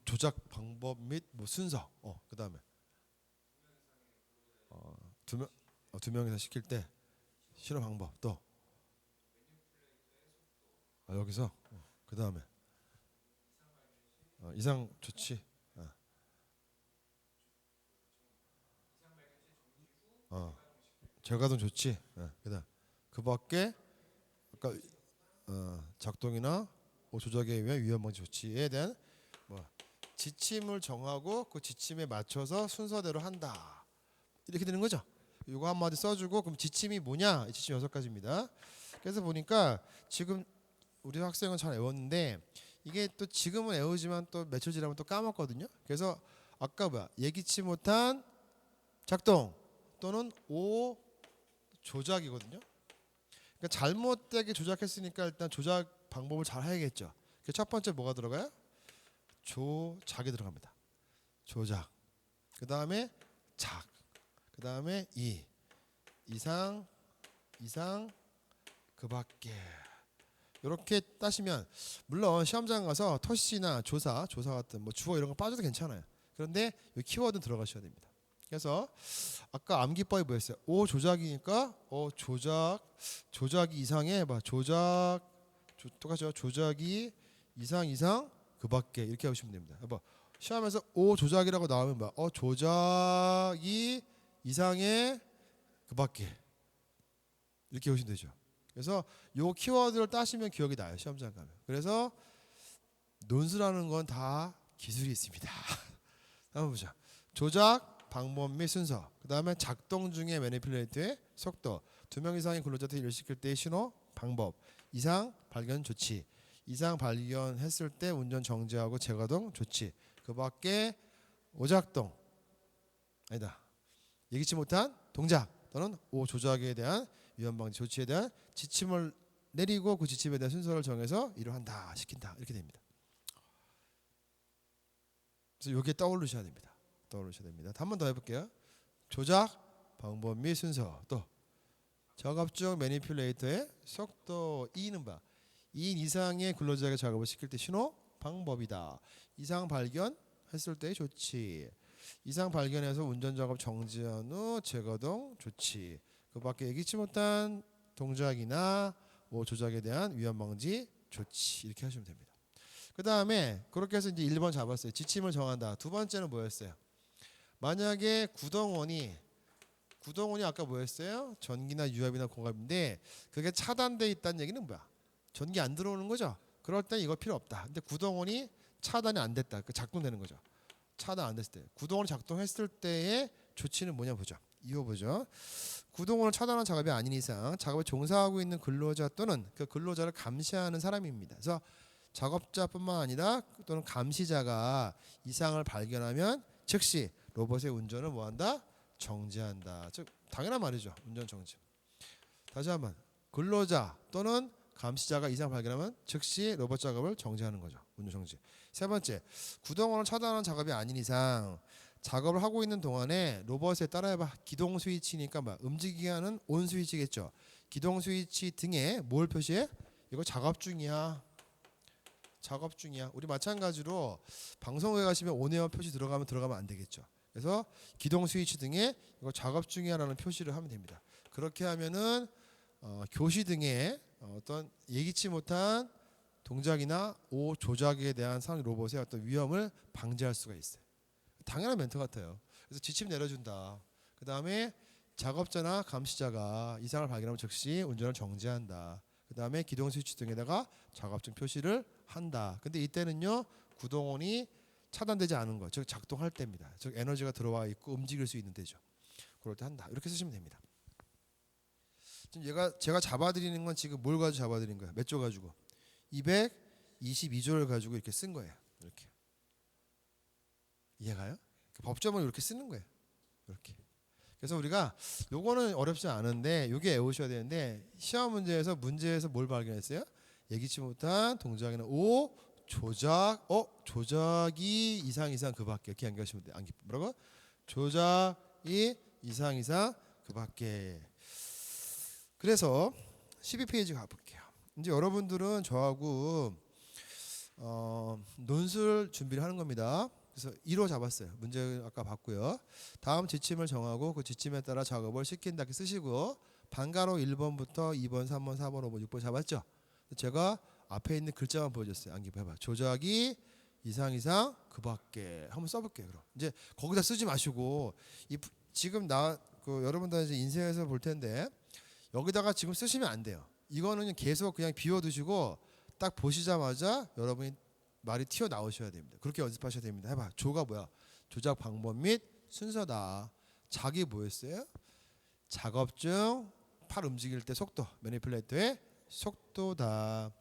조작 방법 및 뭐 순서. 그 다음에 두 명이서 시킬 때 실험 방법 또 여기서 그 다음에 이상 조치. 재가동 조치. 그다음 그 밖에 아까 작동이나 조작에 의한 위험 방지 조치에 대한 지침을 정하고 그 지침에 맞춰서 순서대로 한다. 이렇게 되는 거죠. 이거 한마디 써주고 그럼 지침이 뭐냐? 이 지침 6가지입니다. 그래서 보니까 지금 우리 학생은 잘 외웠는데 이게 또 지금은 외우지만 또 며칠 지나면 또 까먹거든요. 그래서 아까 예기치 못한 작동 또는 조작이거든요. 그러니까 잘못되게 조작했으니까 일단 조작 방법을 잘 해야겠죠. 첫 번째 뭐가 들어가요? 조작이 들어갑니다. 조작. 그 다음에 작. 그 다음에 이상 그 밖에. 이렇게 따시면 물론 시험장 가서 토시나 조사 같은 뭐 주어 이런 거 빠져도 괜찮아요. 그런데 이 키워드는 들어가셔야 됩니다. 그래서 아까 암기법이 뭐였어요? 조작이니까 조작이 이상해 봐. 똑같죠? 조작이 이상 그 밖에 이렇게 하시면 됩니다. 봐. 시험에서 조작이라고 나오면 조작이 이상해 그 밖에 이렇게 하시면 되죠. 그래서 요 키워드를 따시면 기억이 나요. 시험장 가면. 그래서 논술하는 건 다 기술이 있습니다. 한번 보자. 조작 방법 및 순서. 그 다음에 작동 중에 매니플레이트의 속도. 2명 이상의 근로자한테 일을 시킬 때의 신호 방법. 이상 발견 조치. 이상 발견했을 때 운전 정지하고 재가동 조치. 그 밖에 오작동 아니다. 예기치 못한 동작 또는 조작에 대한 위험 방지 조치에 대한 지침을 내리고 그 지침에 대한 순서를 정해서 일을 한다, 시킨다 이렇게 됩니다. 그래서 여기에 떠오르셔야 됩니다. 한 번 더 해볼게요. 조작, 방법 및 순서. 또 작업 중 매니퓰레이터의 속도. 2는 봐. 2인 이상의 근로자에게 작업을 시킬 때 신호 방법이다. 이상 발견했을 때의 조치. 이상 발견해서 운전 작업 정지한 후 재가동 조치. 그 밖에 예기치 못한 동작이나 조작에 대한 위험 방지 조치. 이렇게 하시면 됩니다. 그 다음에 그렇게 해서 이제 1번 잡았어요. 지침을 정한다. 두 번째는 뭐였어요? 만약에 구동원이 아까 뭐였어요? 전기나 유압이나 공압인데 그게 차단돼 있다는 얘기는 뭐야? 전기 안 들어오는 거죠. 그럴 때 이거 필요 없다. 근데 구동원이 차단이 안 됐다. 그 작동되는 거죠. 차단 안 됐을 때. 구동원이 작동했을 때의 조치는 뭐냐 보죠. 이거 보죠. 구동원을 차단한 작업이 아닌 이상 작업에 종사하고 있는 근로자 또는 그 근로자를 감시하는 사람입니다. 그래서 작업자뿐만 아니라 또는 감시자가 이상을 발견하면 즉시 로봇의 운전을 뭐한다? 정지한다. 즉 당연한 말이죠. 운전 정지. 다시 한번 근로자 또는 감시자가 이상 발견하면 즉시 로봇 작업을 정지하는 거죠. 운전 정지. 세 번째, 구동원을 차단하는 작업이 아닌 이상 작업을 하고 있는 동안에 로봇에 따라해봐. 기동 스위치니까 뭐 움직이게 하는 온 스위치겠죠. 기동 스위치 등에 뭘 표시해? 이거 작업 중이야. 우리 마찬가지로 방송국에 가시면 온에어 표시 들어가면 안 되겠죠. 그래서 기동 스위치 등에 이거 작업 중이야라는 표시를 하면 됩니다. 그렇게 하면은 교시 등의 어떤 예기치 못한 동작이나 조작에 대한 상위 로봇의 어떤 위험을 방지할 수가 있어요. 당연한 멘트 같아요. 그래서 지침 내려준다. 그 다음에 작업자나 감시자가 이상을 발견하면 즉시 운전을 정지한다. 그 다음에 기동 스위치 등에다가 작업 중 표시를 한다. 근데 이때는요 구동원이 차단되지 않은 거, 즉 작동할 때입니다. 즉 에너지가 들어와 있고 움직일 수 있는 때죠. 그럴 때 한다. 이렇게 쓰시면 됩니다. 지금 제가 잡아드리는 건 지금 뭘 가지고 잡아드린 거예요? 몇 조 가지고? 222조를 가지고 이렇게 쓴 거예요. 이렇게 이해가요? 법조문을 이렇게 쓰는 거예요. 이렇게. 그래서 우리가 요거는 어렵지 않은데 요게 외우셔야 되는데 시험 문제에서 뭘 발견했어요? 예기치 못한 동작이나 조작이 이상 그 밖에 이렇게 연결하시면 돼요. 뭐라고? 조작이 이상 그 밖에. 그래서 12페이지 가볼게요. 이제 여러분들은 저하고 논술 준비를 하는 겁니다. 그래서 1호 잡았어요. 문제 아까 봤고요. 다음 지침을 정하고 그 지침에 따라 작업을 시킨다 이렇게 쓰시고 반가로 1번부터 2번, 3번, 4번, 5번, 6번 잡았죠. 제가 앞에 있는 글자만 보여줬어요. 안기 해봐. 조작이 이상 그 밖에 한번 써볼게요. 그럼 이제 거기다 쓰지 마시고 지금 여러분들 이제 인쇄해서 볼 텐데 여기다가 지금 쓰시면 안 돼요. 이거는 계속 그냥 비워두시고 딱 보시자마자 여러분이 말이 튀어나오셔야 됩니다. 그렇게 연습하셔야 됩니다. 해봐. 조가 뭐야? 조작 방법 및 순서다. 작이 뭐였어요? 작업 중 팔 움직일 때 속도, 매니플레이터의 속도다.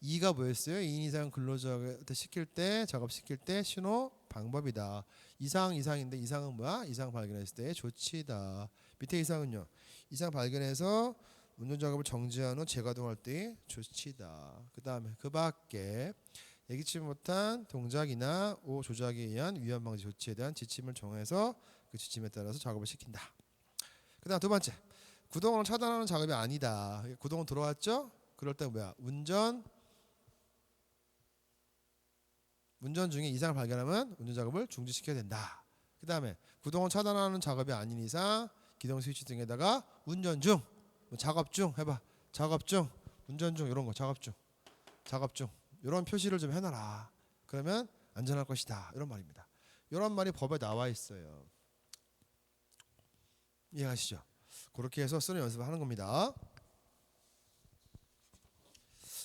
2가 뭐였어요? 2인 이상 근로자한테 작업 시킬 때 신호 방법이다. 이상인데 이상은 뭐야? 이상 발견했을 때의 조치다. 밑에 이상은요? 이상 발견해서 운전 작업을 정지한 후 재가동할 때의 조치다. 그 다음에 그 밖에 예기치 못한 동작이나 조작에 의한 위험 방지 조치에 대한 지침을 정해서 그 지침에 따라서 작업을 시킨다. 그 다음 두 번째, 구동원을 차단하는 작업이 아니다. 구동원 들어왔죠? 그럴 때 뭐야? 운전 중에 이상을 발견하면 운전 작업을 중지시켜야 된다. 그 다음에 구동원 차단하는 작업이 아닌 이상 기동 스위치 등에다가 운전 중, 작업 중 해봐. 작업 중, 운전 중 이런 거 작업 중 이런 표시를 좀 해놔라. 그러면 안전할 것이다. 이런 말입니다. 이런 말이 법에 나와 있어요. 이해하시죠? 그렇게 해서 쓰는 연습을 하는 겁니다.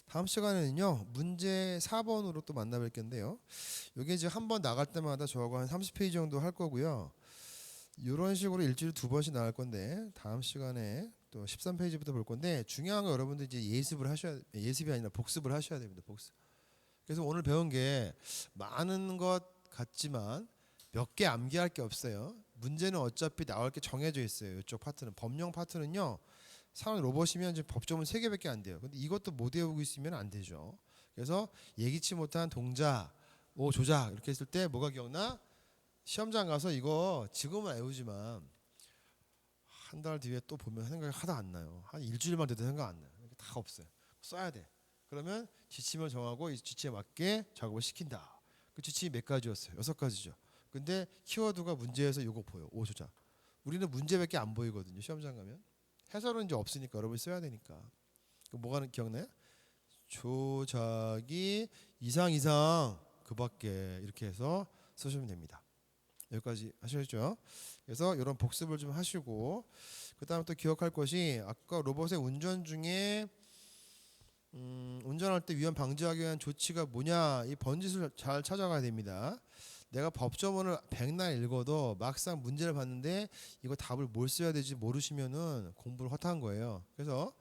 다음 시간에는요 문제 4번으로 또 만나뵐 건데요. 이게 이제 한번 나갈 때마다 저하고 한 30페이지 정도 할 거고요. 이런 식으로 일주일에 2번씩 나갈 건데 다음 시간에 또 13페이지부터 볼 건데 중요한 거 여러분들 이제 예습이 아니라 복습을 하셔야 됩니다. 복습. 그래서 오늘 배운 게 많은 것 같지만 몇 개 암기할 게 없어요. 문제는 어차피 나올 게 정해져 있어요. 이쪽 파트는 법령 파트는요 사람 로봇이면 이제 법조문 3개밖에 안 돼요. 근데 이것도 못 외우고 있으면 안 되죠. 그래서 예기치 못한 동작, 오 조작 이렇게 했을 때 뭐가 기억나? 시험장 가서 이거 지금은 외우지만 한 달 뒤에 또 보면 생각이 하나도 안 나요. 한 일주일만 돼도 생각 안 나요. 다 없어요. 써야 돼. 그러면 지침을 정하고 이 지침에 맞게 작업을 시킨다. 그 지침이 몇 가지였어요? 6가지죠. 근데 키워드가 문제에서 요거 보여. 오 조작. 우리는 문제밖에 안 보이거든요. 시험장 가면. 해설은 이제 없으니까 여러분이 써야 되니까. 그 뭐가 기억나요? 조작이 이상 그밖에 이렇게 해서 쓰시면 됩니다. 여기까지 하셨죠? 그래서 이런 복습을 좀 하시고 그다음에 또 기억할 것이 아까 로봇의 운전 중에 운전할 때 위험 방지하기 위한 조치가 뭐냐 이 번짓을 잘 찾아가야 됩니다. 내가 법조문을 100날 읽어도 막상 문제를 봤는데 이거 답을 뭘 써야 될지 모르시면은 공부를 허탄 거예요. 그래서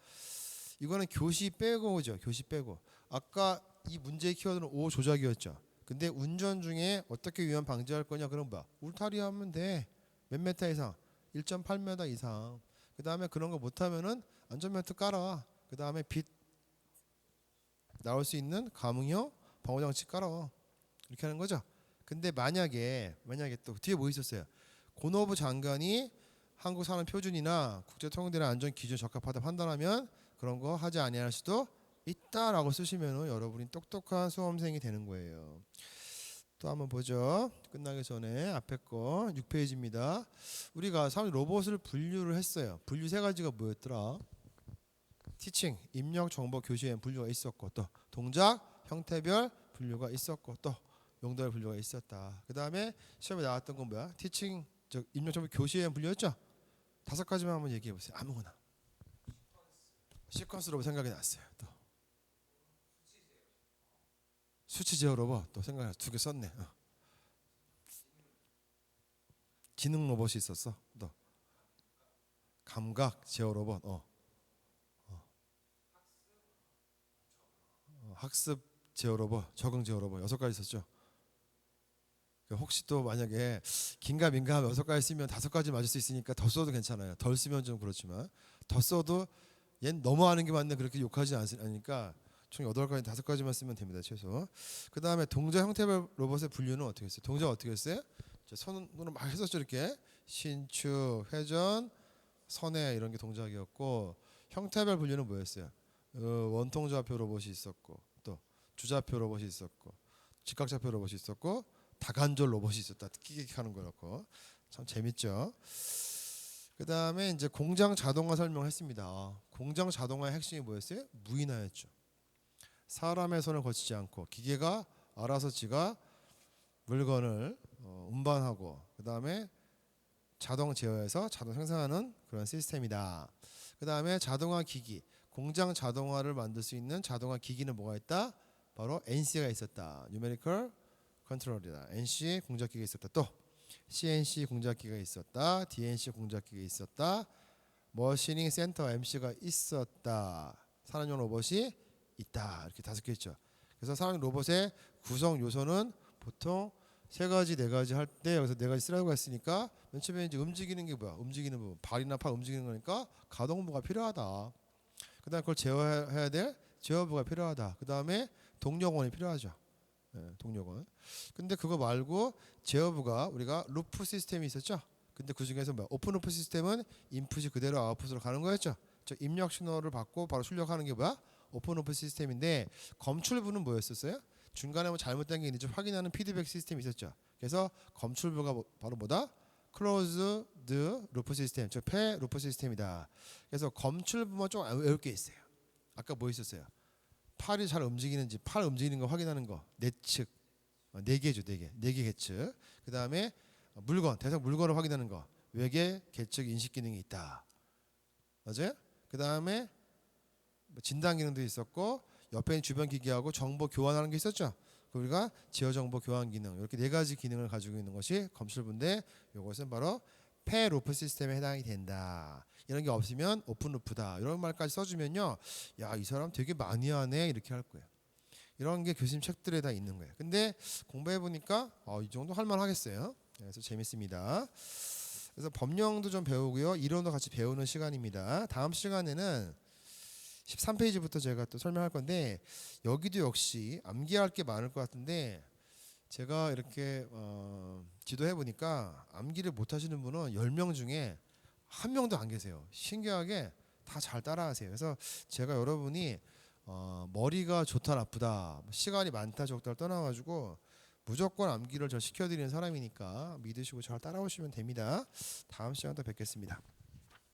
이거는 교시 빼고죠. 교시 빼고. 아까 이 문제의 키워드는 오 조작이었죠. 근데 운전 중에 어떻게 위험 방지할 거냐 그럼 뭐야? 울타리 하면 돼. 몇 미터 이상? 1.8m 이상. 그다음에 그런 거 못하면은 안전벨트 깔아. 그다음에 빛 나올 수 있는 감응형 방호장치 깔아. 이렇게 하는 거죠. 근데 만약에 또 뒤에 뭐 있었어요? 고노부 장관이 한국 산업 표준이나 국제 통일되는 안전 기준 적합하다 판단하면 그런 거 하지 아니할 수도 있다라고 쓰시면은 여러분이 똑똑한 수험생이 되는 거예요. 또 한번 보죠. 끝나기 전에 앞에 거 6페이지입니다. 우리가 사람 로봇을 분류를 했어요. 분류 3가지가 뭐였더라? 티칭, 입력, 정보, 교시엔 분류가 있었고 또 동작, 형태별 분류가 있었고 또 용도별 분류가 있었다. 그 다음에 시험에 나왔던 건 뭐야? 티칭, 입력, 정보, 교시엔 분류였죠? 5가지만 한번 얘기해 보세요. 아무거나. 시퀀스로 생각이 났어요. 또 수치 제어 로봇 또 생각나 2개 썼네. 지능 로봇이 있었어. 또 감각 제어 로봇. 학습 제어 로봇, 적응 제어 로봇 6가지 있었죠. 혹시 또 만약에 긴가민가하면 6가지 쓰면 5가지 맞을 수 있으니까 더 써도 괜찮아요. 덜 쓰면 좀 그렇지만 더 써도 얘는 너무 하는 게 맞네 그렇게 욕하지 않으니까 총 8가지 5가지만 쓰면 됩니다. 최소. 그 다음에 동작 형태별 로봇의 분류는 어떻게 했어요? 동작 어떻게 했어요? 손으로 막 했었죠. 이렇게 신축, 회전, 선회 이런 게 동작이었고 형태별 분류는 뭐였어요? 원통좌표 로봇이 있었고 또 주좌표 로봇이 있었고 직각좌표 로봇이 있었고 다간절 로봇이 있었다. 끼익 하는 거였고 참 재밌죠. 그 다음에 이제 공장 자동화 설명했습니다. 공장 자동화의 핵심이 뭐였어요? 무인화였죠. 사람의 손을 거치지 않고 기계가 알아서 지가 물건을 운반하고 그 다음에 자동 제어해서 자동 생산하는 그런 시스템이다. 그 다음에 자동화 기기, 공장 자동화를 만들 수 있는 자동화 기기는 뭐가 있다? 바로 NC가 있었다. Numerical Control이다. NC 공작기가 있었다. 또 CNC 공작기가 있었다. DNC 공작기가 있었다. 머시닝 센터 MC가 있었다. 산업용 로봇이 있다. 이렇게 5개 있죠. 그래서 산업용 로봇의 구성 요소는 보통 3가지, 4가지 할 때 여기서 4가지 쓰라고 했으니까 맨 처음에 이제 움직이는 게 뭐야? 움직이는 부분, 발이나 팔 움직이는 거니까 가동부가 필요하다. 그다음에 그걸 제어해야 될 제어부가 필요하다. 그다음에 동력원이 필요하죠. 동력원. 근데 그거 말고 제어부가 우리가 루프 시스템이 있었죠. 근데 그 중에서 뭐야? 오픈 루프 시스템은 인풋이 그대로 아웃풋으로 가는 거였죠. 즉 입력 신호를 받고 바로 출력하는 게 뭐야? 오픈 루프 시스템인데 검출부는 뭐였었어요? 중간에 뭐 잘못된 게 있는지 확인하는 피드백 시스템이 있었죠. 그래서 검출부가 바로 뭐다? 클로즈드 루프 시스템, 즉 폐 루프 시스템이다. 그래서 검출부만 좀 외울 게 있어요. 아까 뭐 있었어요? 팔이 잘 움직이는지 팔 움직이는 거 확인하는 거 내측 4개죠. 4개 계측. 그 다음에 물건 대상 물건을 확인하는 거 외계 계측 인식 기능이 있다. 맞아요? 그 다음에 진단 기능도 있었고 옆에 있는 주변 기기하고 정보 교환하는 게 있었죠. 우리가 제어 정보 교환 기능 이렇게 4가지 기능을 가지고 있는 것이 검출부인데 이것은 바로 폐 루프 시스템에 해당이 된다. 이런 게 없으면 오픈 루프다. 이런 말까지 써주면요, 야, 이 사람 되게 많이 하네 이렇게 할 거예요. 이런 게 교수님 책들에 다 있는 거예요. 근데 공부해 보니까 이 정도 할 만하겠어요. 그래서 재밌습니다. 그래서 법령도 좀 배우고요. 이론도 같이 배우는 시간입니다. 다음 시간에는 13페이지부터 제가 또 설명할 건데 여기도 역시 암기할 게 많을 것 같은데 제가 이렇게 지도해 보니까 암기를 못 하시는 분은 10명 중에 한 명도 안 계세요. 신기하게 다 잘 따라하세요. 그래서 제가 여러분이 머리가 좋다 나쁘다 시간이 많다 적다를 떠나가지고 무조건 암기를 저 시켜드리는 사람이니까 믿으시고 잘 따라오시면 됩니다. 다음 시간에 또 뵙겠습니다.